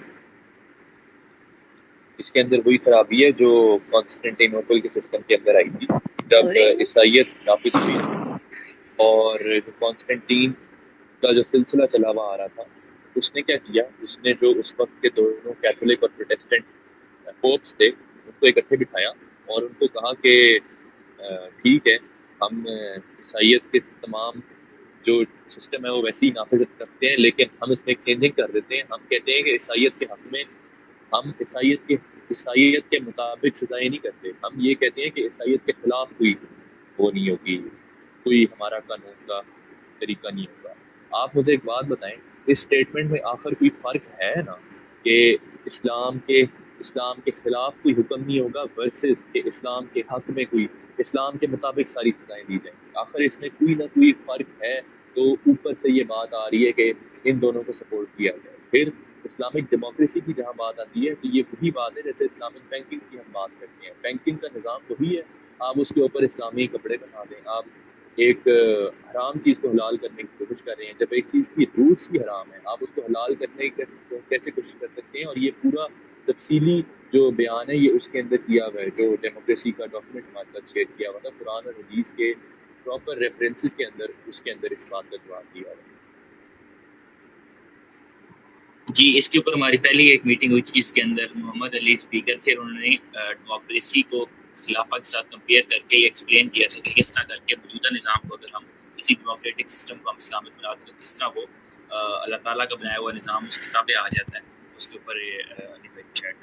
اس کے اندر وہی خرابی ہے جو کانسٹنٹینوپل کے سسٹم کے اندر آئی تھی جب عیسائیت نافذ ہوئی اور جو کانسٹنٹین کا جو سلسلہ چلا ہوا آ رہا تھا اس نے کیا کیا، اس نے جو اس وقت کے دونوں کیتھولک اور پروٹیسٹنٹ پوپس تھے ان کو اکٹھے بٹھایا اور ان کو کہا کہ ٹھیک ہے ہم عیسائیت کے تمام جو سسٹم ہے وہ ویسے ہی نافذ رکھتے ہیں، لیکن ہم اس میں چینجنگ کر دیتے ہیں. ہم کہتے ہیں کہ عیسائیت کے حق میں ہم عیسائیت کے مطابق سزائیں نہیں کرتے، ہم یہ کہتے ہیں کہ عیسائیت کے خلاف کوئی وہ نہیں ہوگی، کوئی ہمارا قانون کا طریقہ نہیں ہوگا. آپ مجھے ایک بات بتائیں، اس سٹیٹمنٹ میں آخر کوئی فرق ہے نا کہ اسلام کے خلاف کوئی حکم نہیں ہوگا ورسز کہ اسلام کے حق میں کوئی اسلام کے مطابق ساری سزائیں دی جائیں. آخر اس میں کوئی نہ کوئی فرق ہے. تو اوپر سے یہ بات آ رہی ہے کہ ان دونوں کو سپورٹ کیا جائے. پھر اسلامک ڈیموکریسی کی جہاں بات آتی ہے تو یہ وہی بات ہے جیسے اسلامک بینکنگ کی ہم بات کرتے ہیں. بینکنگ کا نظام وہی ہے، آپ اس کے اوپر اسلامی کپڑے بنا دیں، آپ ایک حرام چیز کو حلال کرنے کی کوشش کر رہے ہیں. جب ایک چیز کی روٹس ہی حرام ہے آپ اس کو حلال کرنے کی کیسے کوشش کر سکتے ہیں؟ اور یہ پورا تفصیلی جو بیان ہے یہ اس کے اندر کیا ہوا ہے، جو ڈیموکریسی کا ڈاکومنٹ ہمارے ساتھ شیئر کیا ہوا تھا قرآن اور حدیث کے پراپر ریفرنسز کے اندر، اس کے اندر اس بات کا جواب دیا ہوا ہے. جی اس کے اوپر ہماری پہلی ایک میٹنگ ہوئی تھی جس کے اندر محمد علی اسپیکر تھے، انہوں نے ڈیموکریسی کو خلافت کے ساتھ کمپیئر کر کے یہ ایکسپلین کیا تھا کہ کس طرح کر کے موجودہ نظام کو اگر ہم اسی ڈیموکریٹک سسٹم کو ہم اسلامک بنا دیں تو کس طرح وہ اللہ تعالیٰ کا بنایا ہوا نظام اس کتابیں آ جاتا ہے. تو اس کے اوپر چیٹ.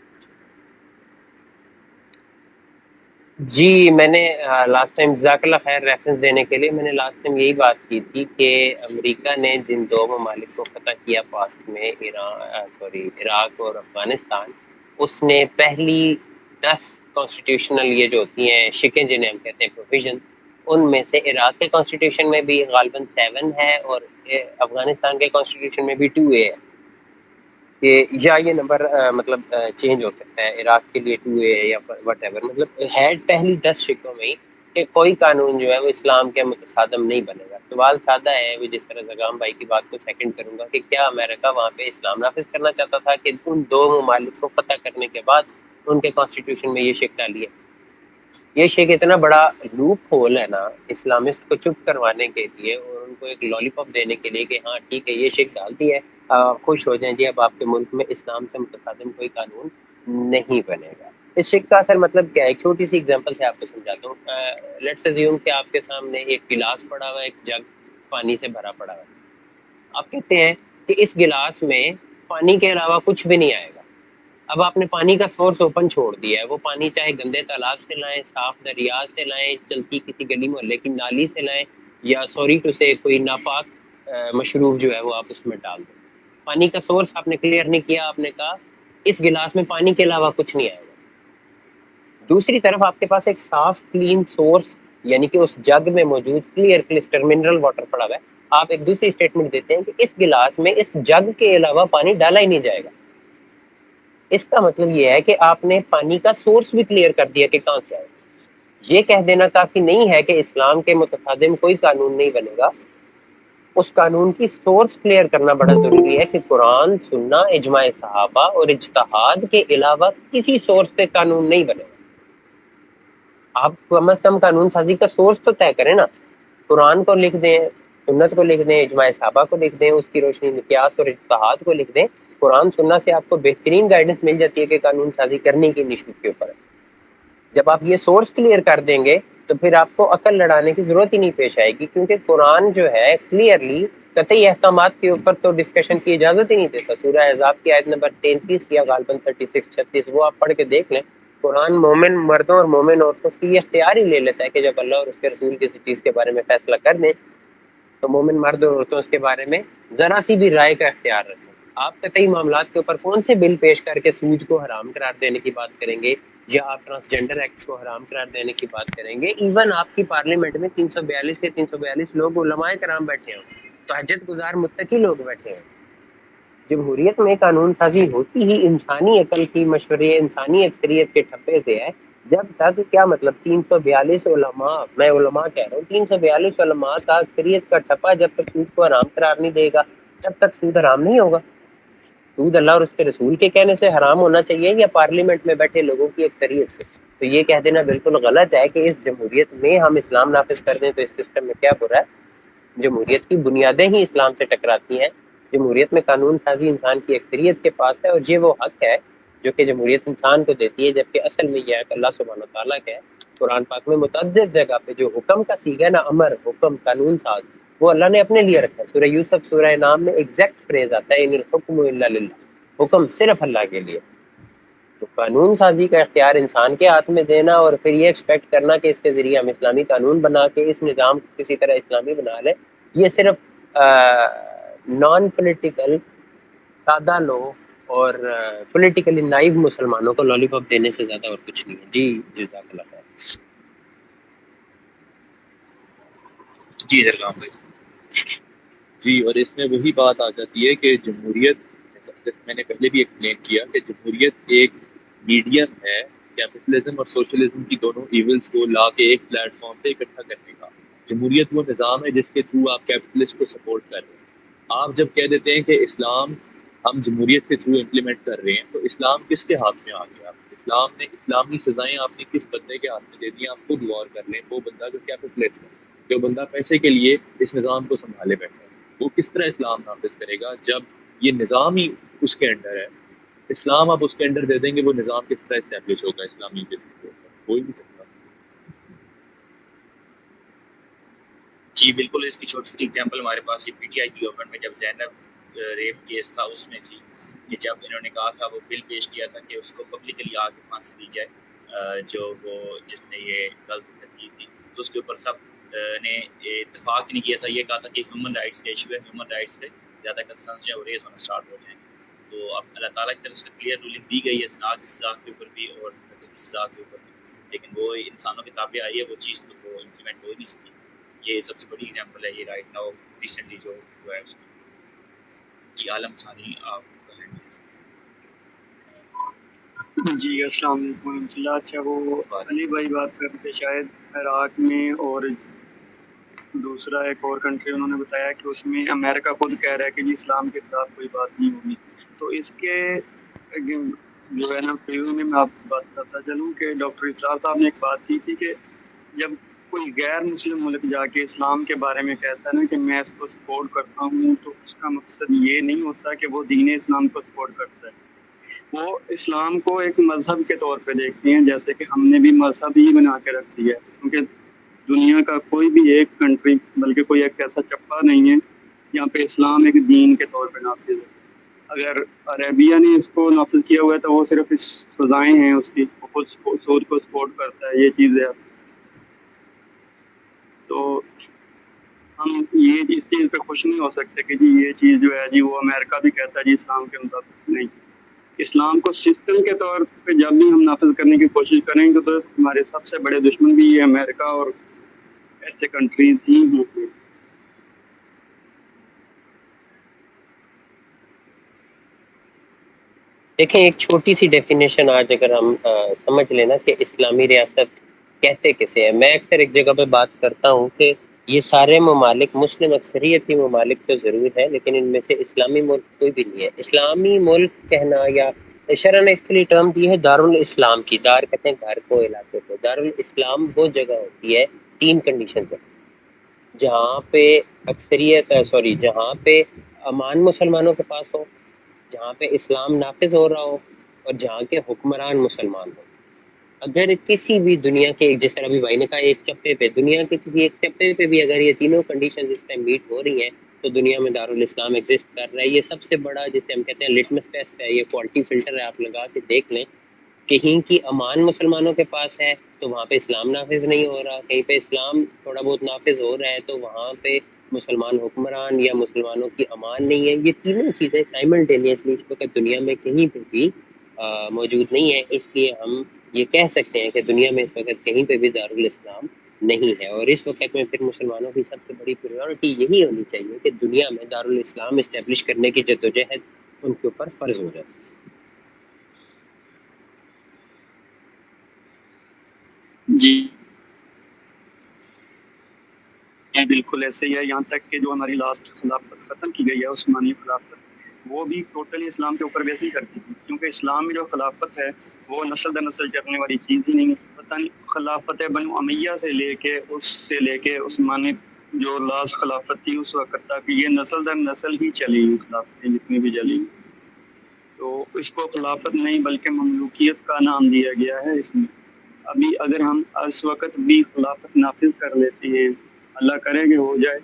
جی میں نے لاسٹ ٹائم جزاک اللہ خیر ریفرنس دینے کے لیے میں نے لاسٹ ٹائم یہی بات کی تھی کہ امریکہ نے جن دو ممالک کو فتح کیا پاسٹ میں عراق اور افغانستان، اس نے پہلی 10 کانسٹیٹیوشنل یہ جو ہوتی ہیں شکیں جنہیں ہم کہتے ہیں پروویژن، ان میں سے عراق کے کانسٹیٹیوشن میں بھی غالباً 7 ہے اور افغانستان کے کانسٹیٹیوشن میں بھی 2A ہے کہ یا یہ نمبر مطلب چینج ہو سکتا ہے، عراق کے لیے 2A ہے یا وٹ ایور، مطلب ہے پہلی 10 شکوں میں ہی کہ کوئی قانون جو ہے وہ اسلام کے متصادم نہیں بنے گا. سوال سادہ ہے، وہ جس طرح زغام بھائی کی بات کو سیکنڈ کروں گا کہ کیا امریکہ وہاں پہ اسلام نافذ کرنا چاہتا تھا کہ ان دو ممالک کو فتح کرنے کے بعد ان کے کانسٹیٹیوشن میں یہ شک ڈالی ہے؟ یہ شک اتنا بڑا لوپ ہول ہے نا اسلامسٹ کو چپ کروانے کے لیے اور ان کو ایک لالی پاپ دینے کے لیے کہ ہاں ٹھیک ہے یہ شک ڈالتی ہے، خوش ہو جائیں جی اب آپ کے ملک میں اسلام سے متصادم کوئی قانون نہیں بنے گا. اس شک کا اصل مطلب کیا ہے؟ ایک چھوٹی سی اگزامپل سے آپ کو سمجھاتا ہوں. لیٹس اسیوم کہ آپ کے سامنے ایک گلاس پڑا ہوا ہے، ایک جگ پانی سے بھرا پڑا ہوا ہے. آپ کہتے ہیں کہ اس گلاس میں پانی کے علاوہ کچھ بھی نہیں آئے گا. اب آپ نے پانی کا سورس اوپن چھوڑ دیا ہے، وہ پانی چاہے گندے تالاب سے لائیں، صاف دریا سے لائیں، چلتی کسی گلی محلے کی نالی سے لائیں، یا سوری ٹو سے کوئی ناپاک مشروب جو ہے وہ آپ اس میں ڈال دیں. پانی کا سورس آپ نے کلیئر نہیں کیا، آپ نے کہا اس گلاس میں پانی کے علاوہ کچھ نہیں آئے گا. دوسری طرف آپ کے پاس ایک صاف کلین سورس یعنی کہ اس جگ میں موجود کلیئر کلسٹر منرل واٹر پڑا ہوا ہے. آپ ایک دوسری اسٹیٹمنٹ دیتے ہیں کہ اس گلاس میں اس جگ کے علاوہ پانی ڈالا ہی نہیں جائے گا. اس کا مطلب یہ ہے کہ آپ نے پانی کا سورس بھی کلیئر کر دیا کہ کہاں سے آئے. یہ کہہ دینا کافی نہیں ہے کہ اسلام کے متصادم کوئی قانون نہیں بنے گا. اس قانون کی سورس کلیئر کرنا بڑا ضروری ہے کہ قرآن، سنہ، اجماع صحابہ اور اجتہاد کے علاوہ کسی سورس سے قانون نہیں بنے گا. آپ کم از کم قانون سازی کا سورس تو طے کریں نا. قرآن کو لکھ دیں، سنت کو لکھ دیں، اجماع صحابہ کو لکھ دیں، اس کی روشنی میں قیاس اور اجتہاد کو لکھ دیں. قرآن سننا سے آپ کو بہترین گائیڈنس مل جاتی ہے کہ قانون سازی کرنے کی نشست کے اوپر. جب آپ یہ سورس کلیئر کر دیں گے تو پھر آپ کو عقل لڑانے کی ضرورت ہی نہیں پیش آئے گی، کیونکہ قرآن جو ہے کلیئرلی قطعی احکامات کے اوپر تو ڈسکشن کی اجازت ہی نہیں دیتا. سورہ احزاب کی آیت نمبر 33 یا غالباً 36-36 وہ آپ پڑھ کے دیکھ لیں. قرآن مومن مردوں اور مومن عورتوں کی اختیار ہی لے لیتا ہے کہ جب اللہ اور اس کے رسول کسی چیز کے بارے میں فیصلہ کر دیں تو مومن مرد اور عورتوں اس کے بارے میں ذرا سی بھی رائے کا اختیار رکھیں. آپ قطعی معاملات کے اوپر کون سے بل پیش کر کے سود کو حرام قرار دینے کی بات کریں گے یا آپ ٹرانسجینڈر ایکٹ کو حرام قرار دینے کی بات کریں گے؟ ایون آپ کی پارلیمنٹ میں 342 سے 342 لوگ علماء کرام بیٹھے ہوں، تہجد گزار متقی لوگ بیٹھے ہیں. جمہوریت میں قانون سازی ہوتی ہی انسانی عقل کی مشورے، انسانی اکثریت کے ٹھپے سے ہے. جب تک کیا مطلب 342 علماء، میں علماء کہہ رہا ہوں، 342 علماء کا اکثریت کا ٹھپا جب تک سود کو حرام قرار نہیں دے گا تب تک سود حرام نہیں ہوگا. سود اللہ اور اس کے رسول کے کہنے سے حرام ہونا چاہیے یا پارلیمنٹ میں بیٹھے لوگوں کی اکثریت سے؟ تو یہ کہہ دینا بالکل غلط ہے کہ اس جمہوریت میں ہم اسلام نافذ کر دیں تو اس سسٹم میں کیا برا ہے. جمہوریت کی بنیادیں ہی اسلام سے ٹکراتی ہیں. جمہوریت میں قانون سازی انسان کی اکثریت کے پاس ہے اور یہ وہ حق ہے جو کہ جمہوریت انسان کو دیتی ہے، جبکہ اصل میں یہ حق اللہ سبحانہ تعالیٰ کا ہے. قرآن پاک میں متعدد جگہ پہ جو حکم کا صیغہ نا امر، حکم، قانون ساز، وہ اللہ نے اپنے لیے رکھا ہے. سورہ یوسف سورہ نام میں ایگزیکٹ فریز آتا ہے ان الحکم الا للہ، حکم صرف اللہ کے لیے. تو قانون سازی کا اختیار انسان کے ہاتھ میں دینا اور پھر یہ ایکسپیکٹ کرنا کہ اس کے ذریعے ہم اسلامی قانون بنا کے اس نظام کو کسی طرح اسلامی بنا لیں، یہ صرف نان پولیٹیکل سادہ لوگ اور پولیٹیکلی نائب مسلمانوں کو لالی پاپ دینے سے زیادہ اور کچھ نہیں ہے. جی جزاک اللہ خیر. جی زرگام بھائی. جی، اور اس میں وہی بات آ جاتی ہے کہ جمہوریت، جیسے میں نے پہلے بھی ایکسپلین کیا کہ جمہوریت ایک میڈیم ہے کیپٹلزم اور سوشلزم کی دونوں ایونلز کو لا کے ایک پلیٹ فارم پہ اکٹھا کرنے کا. جمہوریت وہ نظام ہے جس کے تھرو آپ کیپٹلسٹ کو سپورٹ کر رہے ہیں. آپ جب کہہ دیتے ہیں کہ اسلام ہم جمہوریت کے تھرو امپلیمنٹ کر رہے ہیں تو اسلام کس کے ہاتھ میں آ گیا؟ اسلام نے اسلامی سزائیں آپ نے کس بندے کے ہاتھ میں دے دی؟ آپ خود غور کر لیں. وہ بندہ جو کیپٹلسٹ ہے، جو بندہ پیسے کے لیے اس نظام کو سنبھالے بیٹھا ہے، وہ کس طرح اسلام نافذ کرے گا جب یہ نظام ہی اس کے انڈر ہے. اسلام آپ اس کے انڈر دے دیں گے، وہ نظام کس طرح اسٹیبلش ہوگا اسلامی بیسس کے اوپر؟ کوئی نہیں سکتا. جی بالکل. اس کی چھوٹی سی ایگزامپل ہمارے پاس پی ٹی آئی کی گورنمنٹ میں جب زینب ریپ کیس تھا اس میں تھی کہ جب انہوں نے کہا تھا، وہ بل پیش کیا تھا کہ اس کو پبلکلی آ کے پھانسی دی جائے، جو وہ جس نے یہ غلط حرکت کی تھی، تو اس کے اوپر سب نے اتفاق نہیں کیا تھا. یہ کہا تھا کہ ہیومن رائٹس کا ایشو ہے، ہیومن رائٹس پہ زیادہ کنسرنس جو ہے وہ ریز ہونا اسٹارٹ ہو جائیں. تو اب اللہ تعالیٰ کی طرف سے کلیئر رولنگ دی گئی ہے زنا کی سزا کے اوپر بھی اور قتل کی سزا کے اوپر بھی، لیکن وہ انسانوں کے تابع آئی ہے وہ چیز، تو وہ امپلیمنٹ ہو ہی نہیں سکی. یہ سب سے بڑی ایگزامپل ہے یہ رائٹ ناؤ ریسنٹلی جو ہوا ہے اس میں. جی عالم ثانی آپ کا ہینڈ ریز. جی السلام علیکم ورحمۃ اللہ. اچھا وہ علی بھائی بات کر رہے تھے شاید عراق میں، اور دوسرا ایک اور کنٹری انہوں نے بتایا کہ اس میں امریکہ خود کہہ رہا ہے کہ جی اسلام کے خلاف کوئی بات نہیں ہوگی. تو اس کے جو ہے نا پریویو میں آپ کو بات کرتا چلوں کہ ڈاکٹر اسرار صاحب نے ایک بات کی تھی کہ جب کوئی غیر مسلم ملک جا کے اسلام کے بارے میں کہتا ہے نا کہ میں اس کو سپورٹ کرتا ہوں، تو اس کا مقصد یہ نہیں ہوتا کہ وہ دین اسلام کو سپورٹ کرتا ہے. وہ اسلام کو ایک مذہب کے طور پہ دیکھتے ہیں، جیسے کہ ہم نے بھی مذہب ہی بنا کے رکھ دیا ہے. کیونکہ دنیا کا کوئی بھی ایک کنٹری، بلکہ کوئی ایک ایسا چپا نہیں ہے جہاں پہ اسلام ایک دین کے طور پہ نافذ ہے. اگر عربیہ نے اس کو نافذ کیا ہوا ہے تو وہ صرف اس سزائیں ہیں اس کی، وہ خود سود کو سپورٹ کرتا ہے، یہ چیز ہے. تو ہم یہ اس چیز پہ خوش نہیں ہو سکتے کہ جی یہ چیز جو ہے جی وہ امریکہ بھی کہتا ہے جی اسلام کے مطابق نہیں. اسلام کو سسٹم کے طور پہ جب بھی ہم نافذ کرنے کی کوشش کریں گے تو ہمارے سب سے بڑے دشمن بھی یہ امریکہ اور ایسے کنٹریز ہی ہیں. دیکھیں ایک چھوٹی سی ڈیفینیشن آج اگر ہم سمجھ لینا کہ اسلامی ریاست کہتے کسے ہیں. میں اکثر ایک جگہ پہ بات کرتا ہوں کہ یہ سارے ممالک مسلم اکثریتی ممالک تو ضرور ہیں، لیکن ان میں سے اسلامی ملک کوئی بھی نہیں ہے. اسلامی ملک کہنا یا شرع نے اس کے لیے ٹرم دی ہے دارالاسلام کی. دار کہتے ہیں گھر کو، علاقے کو. دارالاسلام وہ جگہ ہوتی ہے، 3 کنڈیشن ہے، جہاں پہ جہاں پہ امان مسلمانوں کے پاس ہو، جہاں پہ اسلام نافذ ہو رہا ہو، اور جہاں کے حکمران مسلمان ہوں. اگر کسی بھی دنیا کے، جس طرح ابھی بھائی نے کہا ایک چپے پہ، دنیا کے کسی ایک چپے پہ بھی اگر یہ تینوں کنڈیشنز اس ٹائم میٹ ہو رہی ہیں تو دنیا میں دارالاسلام ایگزسٹ کر رہا ہے. یہ سب سے بڑا جسے ہم کہتے ہیں لٹمس ٹیسٹ ہے، یہ کوالٹی فلٹر ہے. آپ لگا کے دیکھ لیں کہیں کی امان مسلمانوں کے پاس ہے تو وہاں پہ اسلام نافذ نہیں ہو رہا، کہیں پہ اسلام تھوڑا بہت نافذ ہو رہا ہے تو وہاں پہ مسلمان حکمران یا مسلمانوں کی امان نہیں ہے. یہ تینوں چیزیں سائملٹینیسلی اس وقت دنیا میں کہیں پہ بھی موجود نہیں ہے. اس لیے ہم یہ کہہ سکتے ہیں کہ دنیا میں اس وقت کہیں پہ بھی دارالاسلام نہیں ہے. اور اس وقت میں پھر مسلمانوں کی سب سے بڑی پریورٹی یہی ہونی چاہیے کہ دنیا میں دارالاسلام اسٹیبلش کرنے کی جدوجہد ان کے اوپر فرض ہو جائے. جی بالکل ایسے ہی ہے. یہاں تک کہ جو ہماری لاسٹ خلافت ختم کی گئی ہے عثمانی خلافت، وہ بھی ٹوٹلی اسلام کے اوپر بیس نہیں کرتی تھی، کیونکہ اسلام میں جو خلافت ہے وہ نسل در نسل چلنے والی چیز ہی نہیں ہے. پتہ نہیں خلافت بنو امیہ سے لے کے عثمانی جو لاسٹ خلافت تھی اس وقت تک یہ نسل در نسل ہی چلی ہیں خلافتیں جتنی بھی چلی ہیں. تو اس کو خلافت نہیں بلکہ مملوکیت کا نام دیا گیا ہے. اس میں ابھی اگر ہم اس وقت بھی خلافت نافذ کر لیتے ہیں، اللہ کرے کہ ہو جائے،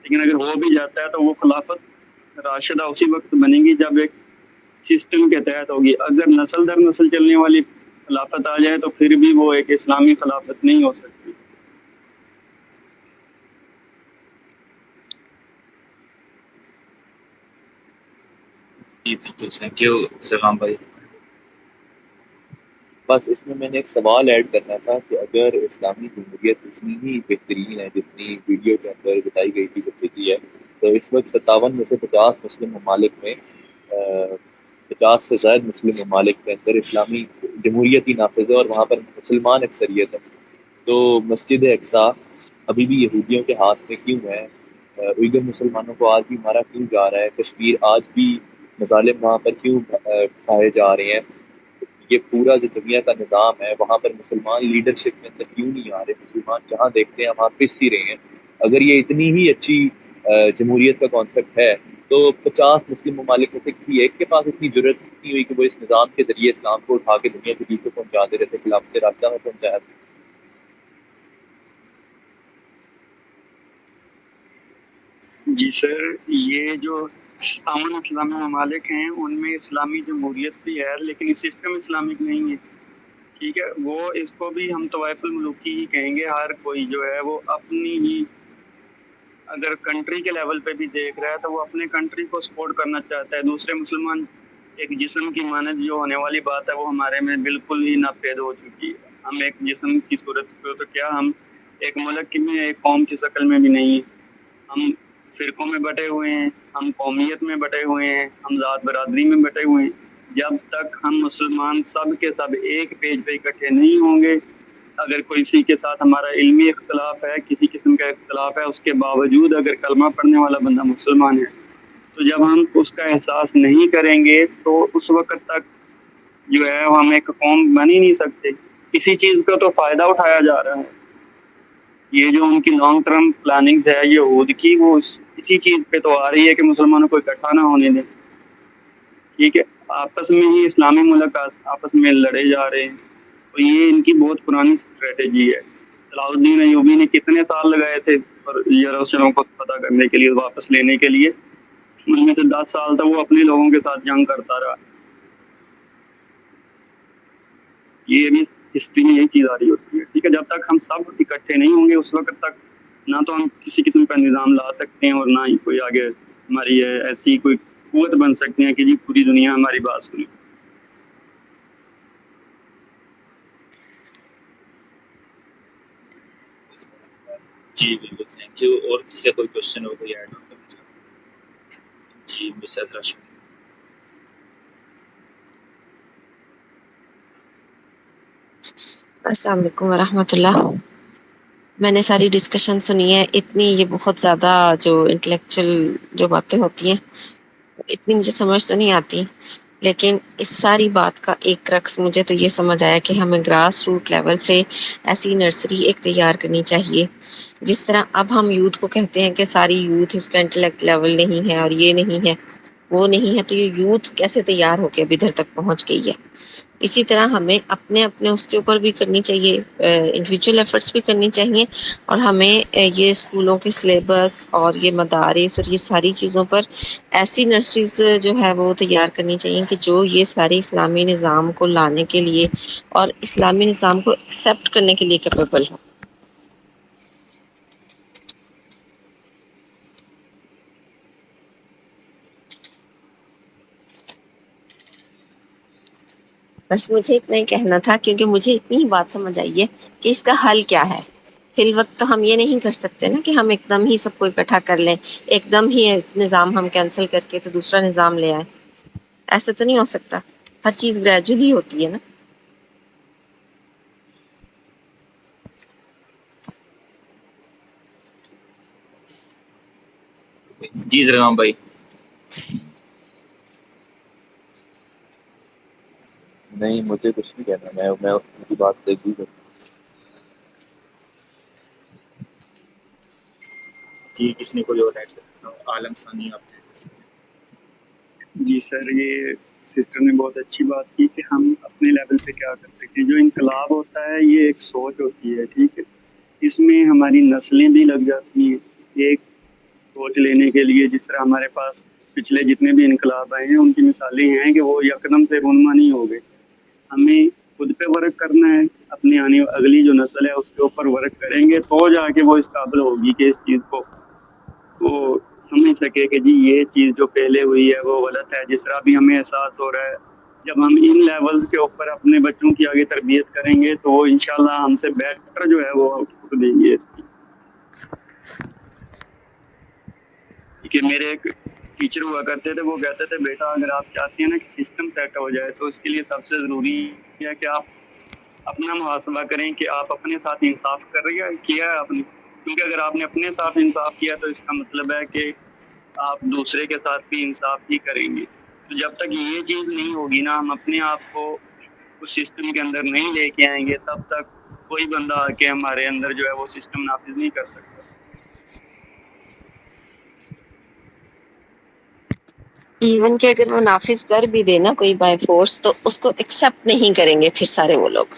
لیکن اگر ہو بھی جاتا ہے تو وہ خلافت راشدہ اسی وقت بنے گی جب ایک سسٹم کے تحت ہوگی. اگر نسل در نسل چلنے والی خلافت آ جائے تو پھر بھی وہ ایک اسلامی خلافت نہیں ہو سکتی. جی بالکل. تھینک یو سلام بھائی. بس اس میں نے ایک سوال ایڈ کرنا تھا کہ اگر اسلامی جمہوریت اتنی ہی بہترین ہے جتنی ویڈیو کے اندر بتائی گئی تھی جب ہے، تو اس وقت 57 میں سے 50 مسلم ممالک میں 50 سے زائد مسلم ممالک کے اندر اسلامی جمہوریت ہی نافذ ہے اور وہاں پر مسلمان اکثریت ہے. تو مسجد اقصی ابھی بھی یہودیوں کے ہاتھ میں کیوں ہے؟ uyghur مسلمانوں کو آج بھی مارا کیوں جا رہا ہے؟ کشمیر آج بھی مظالم وہاں پر کیوں کھائے جا رہے ہیں؟ یہ پورا جو دنیا کا نظام ہے وہاں پر مسلمان لیڈرشپ میں اندر کیوں نہیں آ رہے؟ مسلمان جہاں دیکھتے ہیں وہاں پس ہی رہے ہیں. اگر یہ اتنی ہی اچھی جمہوریت کا کانسیپٹ ہے تو 50 مسلم ممالک میں سے کسی ایک کے پاس اتنی ضرورت نہیں ہوئی کہ وہ اس نظام کے ذریعے اسلام کو اٹھا کے دنیا کے بیچ پہنچا دے رہے تھے، خلافت راشدہ میں پہنچایا تھا۔ جی سر، یہ جو امن اسلامی ممالک ہیں ان میں اسلامی جمہوریت بھی ہے لیکن سسٹم اسلامک نہیں ہے، ٹھیک ہے۔ وہ اس کو بھی ہم طوائف الملوکی ہی کہیں گے، ہر کوئی جو ہے وہ اپنی ہی، اگر کنٹری کے لیول پہ بھی دیکھ رہا ہے تو وہ اپنے کنٹری کو سپورٹ کرنا چاہتا ہے۔ دوسرے مسلمان ایک جسم کی مانند جو ہونے والی بات ہے وہ ہمارے میں بالکل ہی ناپید ہو چکی ہے۔ ہم ایک جسم کی صورت پہ تو کیا ہم ایک ملک میں ایک قوم کی شکل میں بھی نہیں ہیں، ہم فرقوں میں بٹے ہوئے ہیں، ہم قومیت میں بٹے ہوئے ہیں، ہم ذات برادری میں بٹے ہوئے ہیں۔ جب تک ہم مسلمان سب کے سب ایک پیج پہ اکٹھے نہیں ہوں گے، اگر کسی کے ساتھ ہمارا علمی اختلاف ہے، کسی قسم کا اختلاف ہے، اس کے باوجود اگر کلمہ پڑھنے والا بندہ مسلمان ہے تو جب ہم اس کا احساس نہیں کریں گے تو اس وقت تک جو ہے ہم ایک قوم بن ہی نہیں سکتے۔ کسی چیز کا تو فائدہ اٹھایا جا رہا ہے، یہ جو ان کی لانگ ٹرم پلاننگز ہے یہود کی، وہ اسی چیز پہ تو آ رہی ہے کہ مسلمانوں کو اکٹھا نہ ہونے دیں، ٹھیک ہے۔ آپس میں ہی اسلامی ملک آپس میں لڑے جا رہے ہیں، تو یہ ان کی بہت پرانی اسٹریٹجی ہے۔ صلاح الدین ایوبی نے کتنے سال لگائے تھے یروشلم کو فتح کرنے کے لیے، واپس لینے کے لیے، ان میں سے 10 سال تک وہ اپنے لوگوں کے ساتھ جنگ کرتا رہا۔ یہ بھی ہسٹری میں یہی چیز آ رہی ہوتی ہے، ٹھیک ہے۔ جب تک ہم سب اکٹھے نہیں ہوں گے اس وقت تک نہ تو ہم کسی قسم کا نظام لا سکتے ہیں اور نہ ہی کوئی آگے ہماری ایسی کوئی قوت بن سکتے ہیں کہ جی پوری دنیا ہماری بات سنے۔ جی بالکل، تھینک یو۔ اور کسی کا کوئی کوشچن ہو، کوئی ایڈ آن کرنا چاہتے؟ جی مس عذرا شاہ۔ السلام علیکم ورحمۃ اللہ۔ میں نے ساری ڈسکشن سنی ہے، اتنی یہ بہت زیادہ جو انٹلیکچوئل جو باتیں ہوتی ہیں اتنی مجھے سمجھ تو نہیں آتی، لیکن اس ساری بات کا ایک رکس مجھے تو یہ سمجھ آیا کہ ہمیں گراس روٹ لیول سے ایسی نرسری ایک تیار کرنی چاہیے۔ جس طرح اب ہم یوتھ کو کہتے ہیں کہ ساری یوتھ اس کا انٹلیکٹ لیول نہیں ہے اور یہ نہیں ہے وہ نہیں ہے، تو یہ یوتھ کیسے تیار ہو کے اب ادھر تک پہنچ گئی ہے؟ اسی طرح ہمیں اپنے اس کے اوپر بھی کرنی چاہیے، انڈیویجول ایفرٹس بھی کرنی چاہیے، اور ہمیں یہ اسکولوں کے سلیبس اور یہ مدارس اور یہ ساری چیزوں پر ایسی نرسریز جو ہے وہ تیار کرنی چاہیے کہ جو یہ سارے اسلامی نظام کو لانے کے لیے اور اسلامی نظام کو ایکسیپٹ کرنے کے لیے کیپیبل ہو۔ بس مجھے اتنا ہی کہنا تھا، کیونکہ مجھے اتنی ہی بات سمجھ آئی ہے کہ اس کا حل کیا ہے۔ فی الوقت تو ہم یہ نہیں کر سکتے نا کہ ہم ایک دم ہی سب کو اکٹھا کر لیں، ایک دم ہی ایک نظام ہم کینسل کر کے تو دوسرا نظام لے آئیں، ایسا تو نہیں ہو سکتا۔ ہر چیز گریجولی ہوتی ہے نا۔ جی زرغام بھائی۔ نہیں، مجھے کچھ نہیں کہنا، میں اس کی بات سے ایگری کرتا ہوں۔ جی کس نے کوئی اور ایڈ کرنا ہو؟ عالم ثانی آپ نے۔ جی سر، یہ سسٹر نے بہت اچھی بات کی کہ ہم اپنے لیول پہ کیا کر سکتے ہیں۔ جو انقلاب ہوتا ہے یہ ایک سوچ ہوتی ہے، ٹھیک ہے، اس میں ہماری نسلیں بھی لگ جاتی ہیں ایک سوچ لینے کے لیے۔ جس طرح ہمارے پاس پچھلے جتنے بھی انقلاب آئے ہیں ان کی مثالیں ہیں کہ وہ یکدم سے رونما نہیں ہو گئے۔ ہمیں خود پہ ورک کرنا ہے، اپنی آنے اگلی جو نسل ہے اس کے اوپر ورک کریں گے تو جا کے وہ اس قابل ہوگی کہ اس چیز کو وہ سمجھ سکے کہ جی یہ چیز جو پہلے ہوئی ہے وہ غلط ہے۔ جس طرح بھی ہمیں احساس ہو رہا ہے، جب ہم ان لیول کے اوپر اپنے بچوں کی آگے تربیت کریں گے تو وہ انشاءاللہ ہم سے بیٹر جو ہے وہ آؤٹ پٹ دیں گے اس کی۔ کہ میرے ایک ٹیچر ہوا کرتے تھے، وہ کہتے تھے بیٹا اگر آپ چاہتے ہیں نا کہ سسٹم سیٹ ہو جائے تو اس کے لیے سب سے ضروری ہے کہ آپ اپنا محاسبہ کریں کہ آپ اپنے ساتھ انصاف کیا ہے آپ نے، کیونکہ اگر آپ نے اپنے ساتھ انصاف کیا تو اس کا مطلب ہے کہ آپ دوسرے کے ساتھ بھی انصاف ہی کریں گے۔ تو جب تک یہ چیز نہیں ہوگی نا، ہم اپنے آپ کو اس سسٹم کے اندر نہیں لے کے آئیں گے، تب تک کوئی بندہ آ کے ہمارے اندر جو ہے وہ سسٹم نافذ نہیں کر سکتا۔ ایون کہ اگر وہ نافذ کر بھی دے نا کوئی بائی فورس تو اس کو ایکسیپٹ نہیں کریں گے پھر سارے وہ لوگ.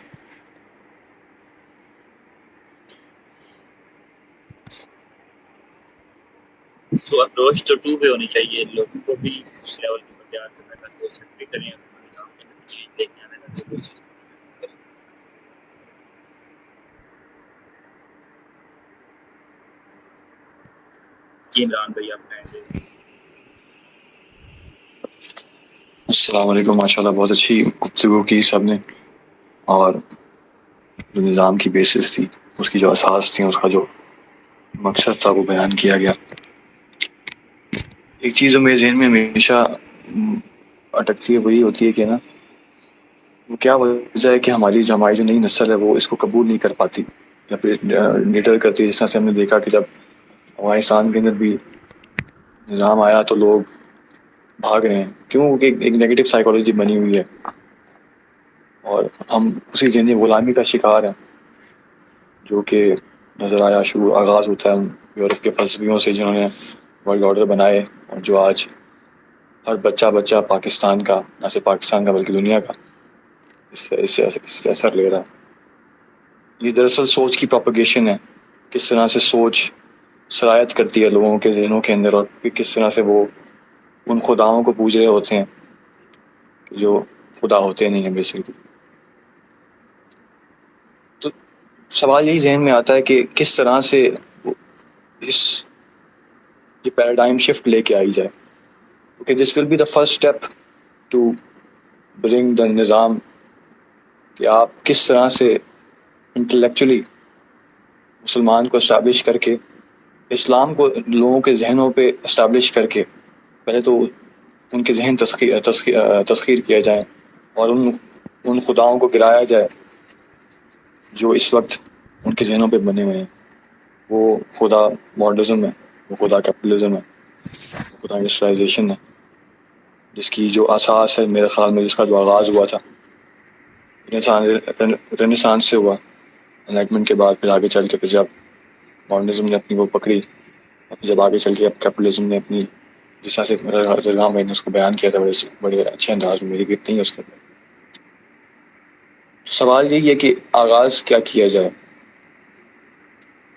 سو اپروچ تو ٹو وے ہونی چاہیے، لوگوں کو بھی اس لیول کے اوپر تیار کرنا تاکہ وہ سیٹ بھی کریں، اپنے نظام کے اندر چینج لے کے آنے تاکہ وہ اس چیز کو implement کریں. جی عمران بھائی آپ کہیں گے. السلام علیکم. ماشاءاللہ بہت اچھی گفتگو کی سب نے، اور جو نظام کی بیسس تھی، اس کی جو اساس تھی، اس کا جو مقصد تھا وہ بیان کیا گیا. ایک چیز جو میرے ذہن میں ہمیشہ اٹکتی ہے وہی ہوتی ہے کہ نا وہ کیا وجہ ہے کہ ہماری جو نئی نسل ہے وہ اس کو قبول نہیں کر پاتی یا پھر نیٹر کرتی ہے. جس طرح سے ہم نے دیکھا کہ جب افغانستان کے اندر بھی نظام آیا تو لوگ بھاگ رہے ہیں. کیوں؟ کہ ایک نیگیٹو سائیکالوجی بنی ہوئی ہے اور ہم اسی ذہنی غلامی کا شکار ہیں جو کہ نظر آیا آغاز ہوتا ہے یورپ کے فلسفیوں سے جنہوں نے ورلڈ آرڈر بنائے، اور جو آج ہر بچہ پاکستان کا، نہ صرف پاکستان کا بلکہ دنیا کا اس سے اثر لے رہا ہے. یہ دراصل سوچ کی پروپیگیشن ہے. کس طرح سے سوچ سرایت کرتی ہے لوگوں کے ذہنوں کے اندر، اور پھر کس طرح سے وہ ان خداؤں کو پوج رہے ہوتے ہیں جو خدا ہوتے نہیں ہیں بیسیکلی. تو سوال یہی ذہن میں آتا ہے کہ کس طرح سے یہ پیراڈائم شفٹ لے کے آئی جائے. Okay, this will be the first step to bring the نظام، کہ آپ کس طرح سے انٹلیکچولی مسلمان کو اسٹیبلش کر کے، اسلام کو لوگوں کے ذہنوں پہ اسٹیبلش کر کے، پہلے تو ان کے ذہن تسخیر کیا جائے اور ان خداؤں کو گرایا جائے جو اس وقت ان کے ذہنوں پہ بنے ہوئے ہیں. وہ خدا ماڈرنزم ہے، وہ خدا کیپٹلزم ہے، وہ خدا انڈسٹرائزیشن ہے، جس کی جو اساس ہے میرے خیال میں جس کا جو آغاز ہوا تھا رینیسانس سے ہوا، انلائٹمنٹ کے بعد، پھر آگے چل کے پھر جب ماڈرنزم نے اپنی وہ پکڑی، جب آگے چل کے اب کیپٹلزم نے اپنی، جس طرح سے رضوان بھائی نے اس کو بیان کیا تھا بڑے اچھے انداز میں، میری گفٹ نہیں ہے اس کے اوپر. سوال یہی ہے کہ آغاز کیا کیا جائے.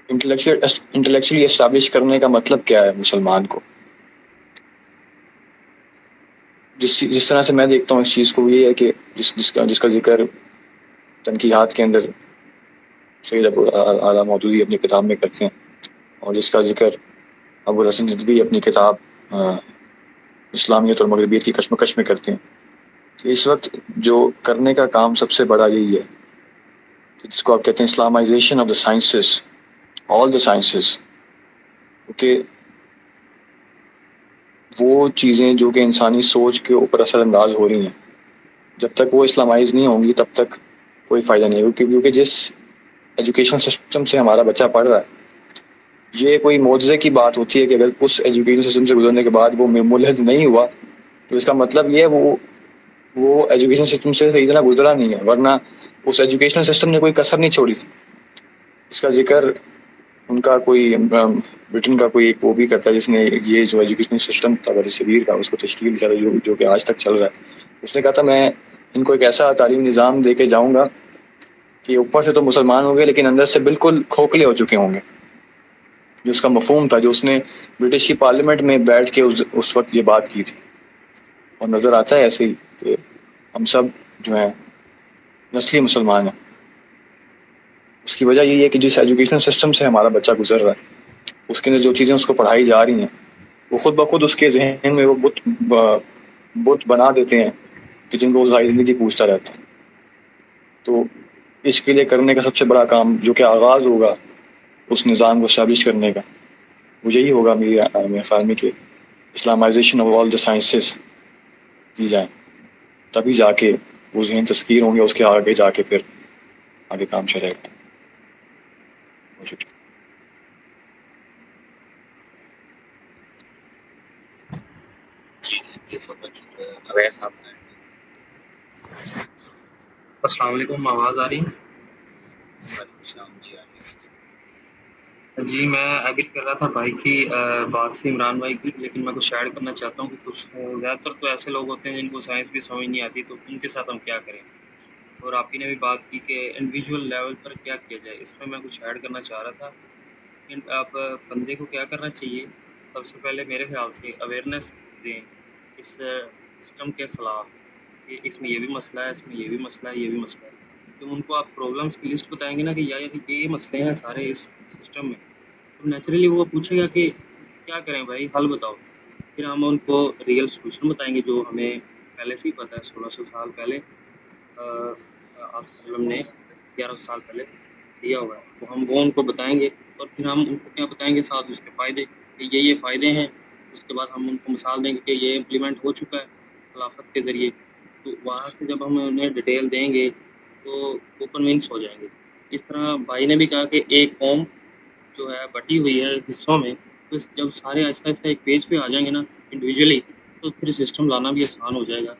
انٹلیکچولی اسٹیبلش کرنے کا مطلب کیا ہے مسلمان کو؟ جس طرح سے میں دیکھتا ہوں اس چیز کو، یہ ہے کہ جس کا ذکر تنقیحات کے اندر سید ابو اعلیٰ مودودی اپنی کتاب میں کرتے ہیں، اور جس کا ذکر ابو الحسن ندوی اپنی کتاب اسلامیت اور مغربیت کی کشمکش میں کرتے ہیں. اس وقت جو کرنے کا کام سب سے بڑا یہی ہے کہ جس کو آپ کہتے ہیں Islamization of the sciences, all the sciences. کیونکہ وہ چیزیں جو کہ انسانی سوچ کے اوپر اثر انداز ہو رہی ہیں، جب تک وہ اسلامائز نہیں ہوں گی تب تک کوئی فائدہ نہیں ہوگا. کیونکہ جس ایجوکیشن سسٹم سے ہمارا بچہ پڑھ رہا ہے، یہ کوئی معجزے کی بات ہوتی ہے کہ اگر اس ایجوکیشن سسٹم سے گزرنے کے بعد وہ ملحد نہیں ہوا تو اس کا مطلب یہ ہے وہ ایجوکیشن سسٹم سے صحیح طرح گزرا نہیں ہے، ورنہ اس ایجوکیشنل سسٹم نے کوئی کسر نہیں چھوڑی تھی. اس کا ذکر ان کا کوئی برٹن کا کوئی ایک وہ بھی کرتا ہے جس نے یہ جو ایجوکیشنل سسٹم تھا صغیر کا اس کو تشکیل کیا تھا، جو کہ آج تک چل رہا ہے. اس نے کہا تھا میں ان کو ایک ایسا تعلیم نظام دے کے جاؤں گا کہ اوپر سے تو مسلمان ہوں گے لیکن اندر سے بالکل کھوکھلے ہو چکے ہوں گے. جو اس کا مفہوم تھا، جو اس نے برٹش کی پارلیمنٹ میں بیٹھ کے اس وقت یہ بات کی تھی. اور نظر آتا ہے ایسے ہی کہ ہم سب جو ہیں نسلی مسلمان ہیں. اس کی وجہ یہی ہے کہ جس ایجوکیشن سسٹم سے ہمارا بچہ گزر رہا ہے، اس کے اندر جو چیزیں اس کو پڑھائی جا رہی ہیں وہ خود بخود اس کے ذہن میں وہ بت بنا دیتے ہیں کہ جن کو ظاہر زندگی پوچھتا رہتا ہے. تو اس کے لیے کرنے کا سب سے بڑا کام جو کہ آغاز ہوگا اس نظام کو اسٹیبلش کرنے کا، وہ یہی ہوگا میرے خیال میں کہ Islamization of all the sciences کی جائیں. تبھی جا کے وہ ذہن تسخیر ہوں گے، اس کے آگے جا کے پھر آگے کام چلے گا. شکریہ. جی تھینک یو سو مچ. اویس آپ کا. السلام علیکم، آواز آ رہی ہے؟ وعلیکم السلام. جی آ رہی ہے. جی میں ایگری کر رہا تھا بھائی کی بات سے، عمران بھائی کی، لیکن میں کچھ ایڈ کرنا چاہتا ہوں کہ کچھ زیادہ تر تو ایسے لوگ ہوتے ہیں جن کو سائنس بھی سمجھ نہیں آتی، تو ان کے ساتھ ہم کیا کریں. اور آپ ہی نے بھی بات کی کہ انڈیویجول لیول پر کیا کیا جائے، اس میں کچھ ایڈ کرنا چاہ رہا تھا. لیکن اب بندے کو کیا کرنا چاہیے، سب سے پہلے میرے خیال سے اویئرنیس دیں اس سسٹم کے خلاف کہ اس میں یہ بھی مسئلہ ہے، اس میں یہ بھی مسئلہ ہے، یہ بھی مسئلہ ہے. تو ان کو آپ پرابلمس کی لسٹ بتائیں گے نا کہ یار یہ مسئلے ہیں سارے اس سسٹم میں، تو نیچرلی وہ پوچھے گا کہ کیا کریں بھائی، حل بتاؤ. پھر ہم ان کو ریئل سولوشن بتائیں گے جو ہمیں پہلے سے ہی پتہ ہے. 1600 سال پہلے آپ وسلم نے 1100 سال پہلے دیا ہوا ہے، تو ہم وہ ان کو بتائیں گے. اور پھر ہم ان کو کیا بتائیں گے ساتھ اس کے فائدے کہ یہ فائدے ہیں. اس کے بعد ہم ان کو مثال دیں گے کہ یہ امپلیمنٹ ہو چکا ہے خلافت کے ذریعے. تو وہاں سے جب ہم انہیں ڈیٹیل دیں گے تو وہ کنونس ہو جائیں گے. اس طرح بھائی نے بھی کہا کہ ایک قوم جو ہے بٹی ہوئی ہے حصوں میں، تو جب سارے آہستہ آہستہ ایک پیج پہ آ جائیں گے نا انڈیویجولی، تو پھر سسٹم لانا بھی آسان ہو جائے گا.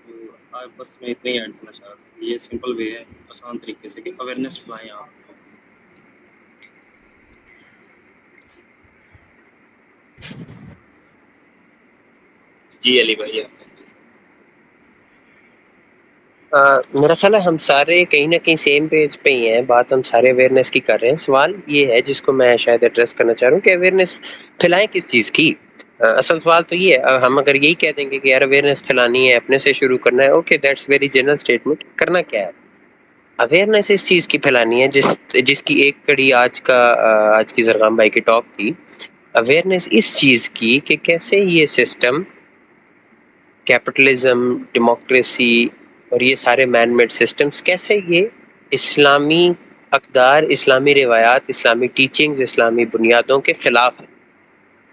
تو بس میں اتنا ہی ایڈ کرنا چاہ رہا تھا. یہ سمپل وے ہے آسان طریقے سے کہ اویئرنیس پھیلائیں آپ. جی علی بھائی آپ میرا خیال ہے ہم سارے کہیں نہ کہیں سیم پیج پہ ہی ہیں. بات ہم سارے اویئرنیس کی کر رہے ہیں. سوال یہ ہے جس کو میں شاید ایڈریس کرنا چاہ رہا ہوں کہ اویئرنیس پھیلائیں کس چیز کی. اصل سوال تو یہ ہے، ہم اگر یہی کہہ دیں گے کہ یار اویئرنیس پھیلانی ہے، اپنے سے شروع کرنا ہے، okay that's very general statement. کرنا کیا ہے؟ اویئرنیس اس چیز کی پھیلانی ہے جس کی ایک کڑی آج کی زرغام بھائی کی ٹاک کی. اویئرنیس اس چیز کی کہ کیسے یہ سسٹم کیپٹلزم، ڈیموکریسی اور یہ سارے مین میڈ سسٹمز کیسے یہ اسلامی اقدار، اسلامی روایات، اسلامی ٹیچنگز، اسلامی بنیادوں کے خلاف ہیں.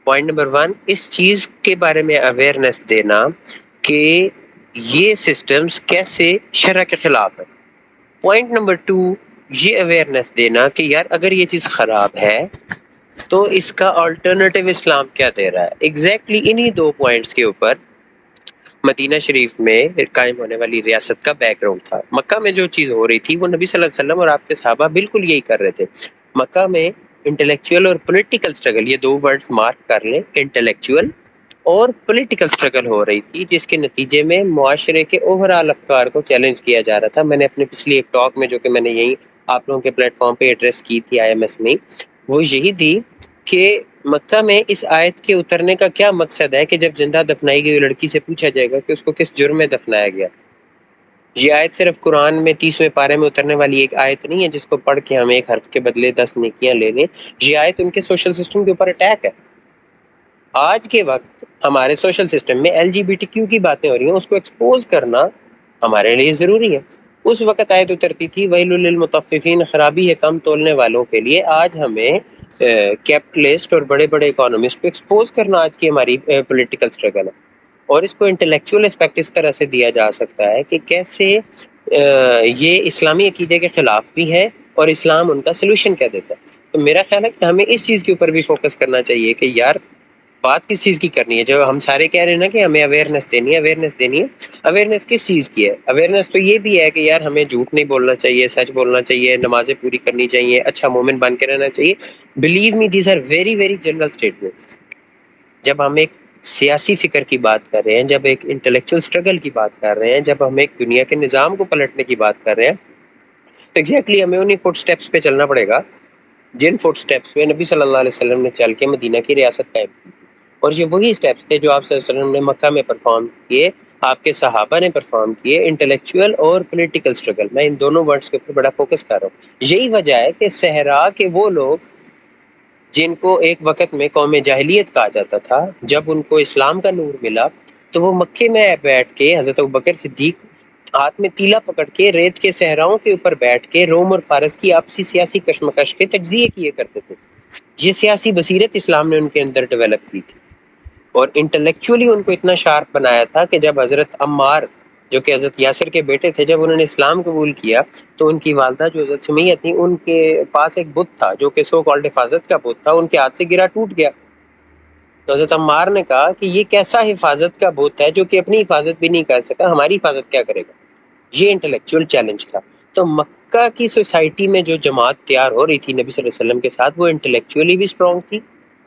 پوائنٹ نمبر 1 اس چیز کے بارے میں اویئرنیس دینا کہ یہ سسٹمز کیسے شرع کے خلاف ہیں. پوائنٹ نمبر 2 یہ اویئرنیس دینا کہ یار اگر یہ چیز خراب ہے تو اس کا آلٹرنیٹیو اسلام کیا دے رہا ہے. ایگزیکٹلی انہی 2 پوائنٹس کے اوپر مدینہ شریف میں قائم ہونے والی ریاست کا بیک گراؤنڈ تھا. مکہ میں جو چیز ہو رہی تھی وہ نبی صلی اللہ علیہ وسلم اور آپ کے صحابہ بالکل یہی کر رہے تھے. مکہ میں انٹلیکچوئل اور پولیٹیکل سٹرگل، یہ 2 ورڈز مارک کر لیں، انٹلیکچوئل اور پولیٹیکل سٹرگل ہو رہی تھی، جس کے نتیجے میں معاشرے کے اوور آل افکار کو چیلنج کیا جا رہا تھا. میں نے اپنی پچھلی ایک ٹاک میں جو کہ میں نے یہی آپ لوگوں کے پلیٹ فارم پہ ایڈریس کی تھی IMS میں، وہ یہی تھی کہ مکہ میں اس آیت کے اترنے کا کیا مقصد ہے کہ جب زندہ دفنائی گئی لڑکی سے پوچھا جائے گا کہ اس کو کس جرم میں دفنایا گیا. یہ آیت صرف قرآن میں 30ویں پارے میں اترنے والی ایک آیت نہیں ہے جس کو پڑھ کے ہم ایک حرف کے بدلے 10 نیکیاں لے لیں. یہ آیت ان کے سوشل سسٹم کے اوپر اٹیک ہے. آج کے وقت ہمارے سوشل سسٹم میں LGBTQ کی باتیں ہو رہی ہیں، اس کو ایکسپوز کرنا ہمارے لیے ضروری ہے. اس وقت آیت اترتی تھی ویل للمطففین، خرابی ہے کم تولنے والوں کے لیے. آج ہمیں کیپٹلسٹ اور بڑے بڑے اکانومسٹ کو ایکسپوز کرنا آج کی ہماری پولیٹیکل سٹرگل ہے. اور اس کو انٹلیکچوئل اسپیکٹ اس طرح سے دیا جا سکتا ہے کہ کیسے یہ اسلامی عقیدے کے خلاف بھی ہے اور اسلام ان کا سلوشن کیا دیتا ہے. تو میرا خیال ہے کہ ہمیں اس چیز کے اوپر بھی فوکس کرنا چاہیے کہ یار بات کس چیز کی کرنی ہے. جو ہم سارے کہہ رہے ہیں نا کہ ہمیں اویئرنیس دینی ہے، اویئرنیس کس چیز کی ہے؟ اویئرنیس تو یہ بھی ہے کہ یار ہمیں جھوٹ نہیں بولنا چاہیے، سچ بولنا چاہیے، نمازیں پوری کرنی چاہیے، اچھا مومن بن کے رہنا چاہیے. Believe me these are very very general statements. جب ہم ایک سیاسی فکر کی بات کر رہے ہیں، جب ایک انٹلیکچوئل سٹرگل کی بات کر رہے ہیں، جب ہم ایک دنیا کے نظام کو پلٹنے کی بات کر رہے ہیں، تو ایگزیکٹلی ہمیں انہی فٹ سٹیپس پہ چلنا پڑے گا جن فٹ سٹیپس پہ نبی صلی اللہ علیہ وسلم نے چل کے مدینہ کی ریاست قائم کی. اور یہ وہی سٹیپس تھے جو آپ صلی اللہ علیہ وسلم نے مکہ میں پرفارم کیے، آپ کے صحابہ نے پرفارم کیے. انٹلیکچوئل اور پولیٹیکل سٹرگل، میں ان دونوں ورڈز کے اوپر بڑا فوکس کر رہا ہوں. یہی وجہ ہے کہ صحرا کے وہ لوگ جن کو ایک وقت میں قوم جاہلیت کہا جاتا تھا، جب ان کو اسلام کا نور ملا تو وہ مکے میں بیٹھ کے حضرت ابوبکر صدیق ہاتھ میں تیلا پکڑ کے ریت کے صحراؤں کے اوپر بیٹھ کے روم اور فارس کی آپسی سیاسی کشمکش کے تجزیے کیے کرتے تھے. یہ سیاسی بصیرت اسلام نے ان کے اندر ڈیولپ کی تھی اور انٹلیکچولی ان کو اتنا شارپ بنایا تھا کہ جب حضرت عمار جو کہ حضرت یاسر کے بیٹے تھے، جب انہوں نے اسلام قبول کیا تو ان کی والدہ جو حضرت سمیہ تھی، ان کے پاس ایک بت تھا جو کہ سو کالڈ حفاظت کا بت تھا، ان کے ہاتھ سے گرا ٹوٹ گیا. تو حضرت عمار نے کہا کہ یہ کیسا حفاظت کا بت ہے جو کہ اپنی حفاظت بھی نہیں کر سکا، ہماری حفاظت کیا کرے گا. یہ انٹلیکچوئل چیلنج تھا. تو مکہ کی سوسائٹی میں جو جماعت تیار ہو رہی تھی نبی صلی اللہ علیہ وسلم کے ساتھ، وہ انٹلیکچولی بھی اسٹرانگ تھی،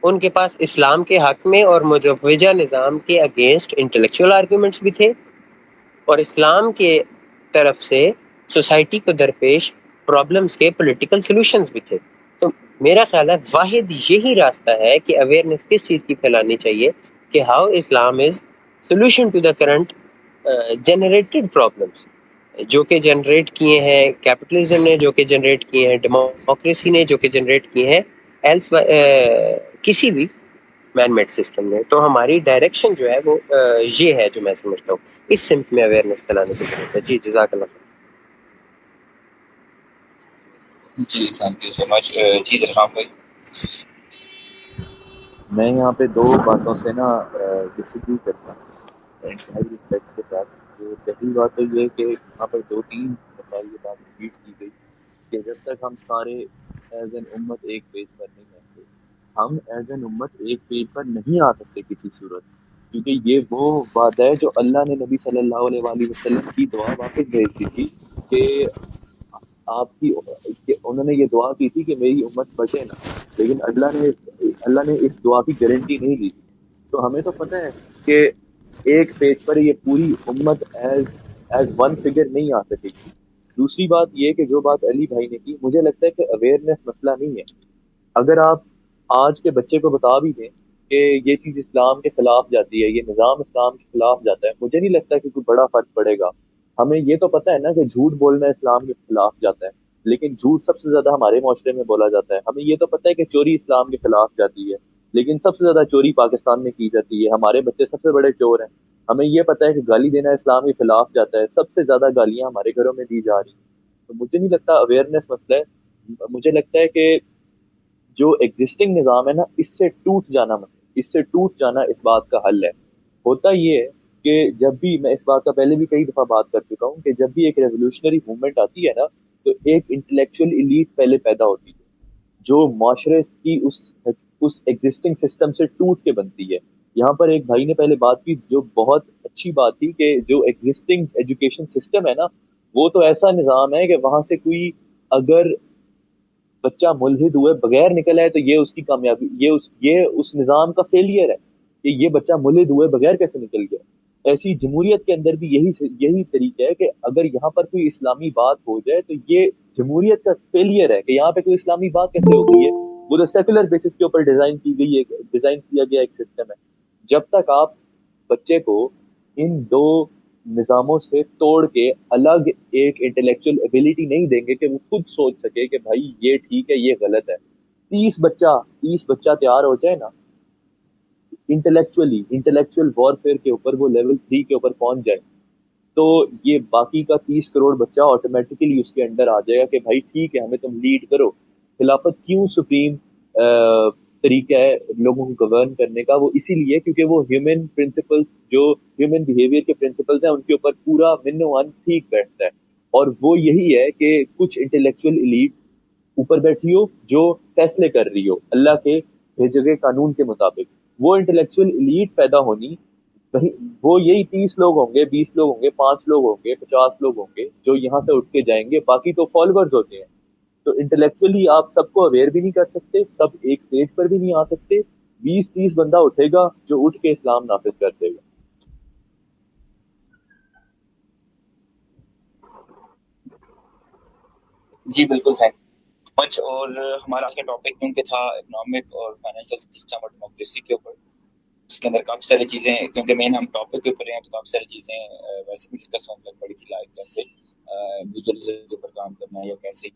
ان کے پاس اسلام کے حق میں اور متوجہ نظام کے اگینسٹ انٹلیکچوئل آرگومنٹس بھی تھے، اور اسلام کے طرف سے سوسائٹی کو درپیش پرابلمس کے پولیٹیکل سلوشنز بھی تھے. تو میرا خیال ہے واحد یہی راستہ ہے کہ اویئرنیس کس چیز کی پھیلانی چاہیے کہ how Islam is solution to the current generated problems جو کہ جنریٹ کیے ہیں کیپٹلزم نے، جو کہ جنریٹ کیے ہیں ڈیموکریسی نے، جو کہ جنریٹ کیے ہیں ایلس کسی بھی مین میڈ سسٹم نے. تو ہماری ڈائریکشن جو ہے وہ یہ ہے جو میں سمجھتا ہوں اس سمت میں اویئرنیس پھیلانے کی ضرورت ہے. جی جزاک اللہ خیر. جی تھینک یو سو مچ. جی زرخان بھائی. میں یہاں پہ دو باتوں سے نا ڈسیگری کرتا ہوں انتہائی رسپیکٹ کے ساتھ. جو پہلی بات تو یہ ہے کہ یہاں پر 2-3 دفعہ یہ بات ریپیٹ کی گئی کہ جب تک ہم سارے ایز این امت ایک پیج پر نہیں آتے، ہم ایز این امت ایک پیج پر نہیں آ سکتے کسی صورت، کیونکہ یہ وہ بات ہے جو اللہ نے نبی صلی اللہ علیہ وآلہ وسلم کی دعا واپس بھیج دی تھی کہ آپ کی کہ انہوں نے یہ دعا کی تھی کہ میری امت بچے نا، لیکن اللہ نے اس دعا کی گارنٹی نہیں دی. تو ہمیں تو پتہ ہے کہ ایک پیج پر یہ پوری امت ایز ون فگر نہیں آ سکے گی. دوسری بات یہ کہ جو بات علی بھائی نے کی، مجھے لگتا ہے کہ اویئرنیس مسئلہ نہیں ہے. اگر آپ آج کے بچے کو بتا بھی دیں کہ یہ چیز اسلام کے خلاف جاتی ہے، یہ نظام اسلام کے خلاف جاتا ہے، مجھے نہیں لگتا کہ کوئی بڑا فرق پڑے گا. ہمیں یہ تو پتہ ہے نا کہ جھوٹ بولنا اسلام کے خلاف جاتا ہے، لیکن جھوٹ سب سے زیادہ ہمارے معاشرے میں بولا جاتا ہے. ہمیں یہ تو پتہ ہے کہ چوری اسلام کے خلاف جاتی ہے، لیکن سب سے زیادہ چوری پاکستان میں کی جاتی ہے. ہمارے بچے سب سے بڑے چور ہیں. ہمیں یہ پتہ ہے کہ گالی دینا اسلام کے خلاف جاتا ہے، سب سے زیادہ گالیاں ہمارے گھروں میں دی جا رہی ہیں. تو مجھے نہیں لگتا اویئرنیس مسئلہ ہے. مجھے لگتا ہے کہ جو ایگزسٹنگ نظام ہے نا، اس سے ٹوٹ جانا اس بات کا حل ہے. ہوتا یہ ہے کہ جب بھی میں اس بات کا پہلے بھی کئی دفعہ بات کر چکا ہوں کہ جب بھی ایک ریولوشنری موومنٹ آتی ہے نا، تو ایک انٹلیکچوئل ایلیٹ پہلے پیدا ہوتی ہے جو معاشرے کی اس ایگزسٹنگ سسٹم سے ٹوٹ کے بنتی ہے. یہاں پر ایک بھائی نے پہلے بات کی جو بہت اچھی بات تھی کہ جو ایگزسٹنگ ایجوکیشن سسٹم ہے نا، وہ تو ایسا نظام ہے کہ وہاں سے کوئی اگر بچہ ملحد ہوئے بغیر نکلا ہے تو یہ اس کی کامیابی، یہ اس نظام کا فیلئر ہے کہ یہ بچہ ملحد ہوئے بغیر کیسے نکل گیا. ایسی جمہوریت کے اندر بھی یہی طریقہ ہے کہ اگر یہاں پر کوئی اسلامی بات ہو جائے تو یہ جمہوریت کا فیلئر ہے کہ یہاں پہ کوئی اسلامی بات کیسے ہوتی ہے. وہ تو سیکولر بیسس کے اوپر ڈیزائن کیا گیا ایک سسٹم ہے. جب تک آپ بچے کو ان دو نظاموں سے توڑ کے الگ ایک انٹلیکچوئل ایبلٹی نہیں دیں گے کہ وہ خود سوچ سکے کہ بھائی یہ ٹھیک ہے یہ غلط ہے. 30 بچہ تیار ہو جائے نا انٹلیکچوئل وارفیئر کے اوپر، وہ لیول 3 کے اوپر پہنچ جائے، تو یہ باقی کا 30 کروڑ بچہ آٹومیٹکلی اس کے انڈر آ جائے گا کہ بھائی ٹھیک ہے ہمیں تم لیڈ کرو. خلافت کیوں سپریم طریقہ ہے لوگوں کو گورن کرنے کا؟ وہ اسی لیے کیونکہ وہ ہیومن پرنسپلز، جو ہیومن بیہیویئر کے پرنسپلز ہیں، ان کے اوپر پورا من و عن ٹھیک بیٹھتا ہے. اور وہ یہی ہے کہ کچھ انٹلیکچوئل ایلیٹ اوپر بیٹھی ہو جو فیصلے کر رہی ہو اللہ کے بھیجے گئے قانون کے مطابق. وہ انٹلیکچوئل ایلیٹ پیدا ہونی، وہ یہی 30 لوگ ہوں گے، 20 لوگ ہوں گے، 5 لوگ ہوں گے، 50 لوگ ہوں گے جو یہاں سے اٹھ کے جائیں گے، باقی تو فالوورز ہوتے ہیں. تو انٹلیکچولی آپ سب کو اویئر بھی نہیں کر سکتے، سب ایک پیج پر بھی نہیں آ سکتے. 20-30 بندہ اٹھے گا جو اٹھ کے اسلام نافذ کر دے گا. جی بالکل تھینک مچ. اور ہمارا آج کا ٹاپک کیونکہ تھا اکنامک اور فائنینشیل سسٹم اور ڈیموکریسی کے اوپر، اس کے اندر کافی ساری چیزیں، کیونکہ مین ہم ٹاپک کے اوپر ہیں تو کافی ساری چیزیں ویسے بھی ڈسکس ہونے لگ پڑی تھی، لائک کیسے انڈیویجولزم کے اوپر کام کرنا ہے یا کیسے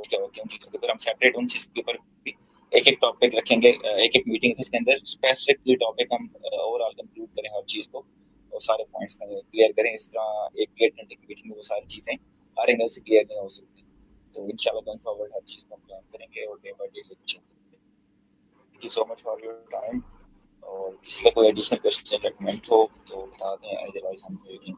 کیا ہو، کیوں چیزوں کے اوپر ہم سیپریٹ ان چیزوں کے اوپر بھی ایک ٹاپک رکھیں گے، ایک میٹنگ اس کے اندر اسپیسیفک کوئی ٹاپک ہم اوور آل کنکلوڈ کریں ہر چیز کو اور سارے پوائنٹس کلیئر کریں. اس طرح ایک 1 گھنٹے کی میٹنگ میں وہ ساری چیزیں ہر اینگل سے کلیئر نہیں ہو سکتی. تو انشاءاللہ گوئنگ فارورڈ ہر چیز کو ہم پلان کریں گے اور ڈے بائی ڈے لے کے چلیں گے. Thank you so much for your time. اور کسی کا کوئی ایڈیشنل کوشچن یا کمنٹ ہو تو بتا دیں، ادروائز ہم میٹنگ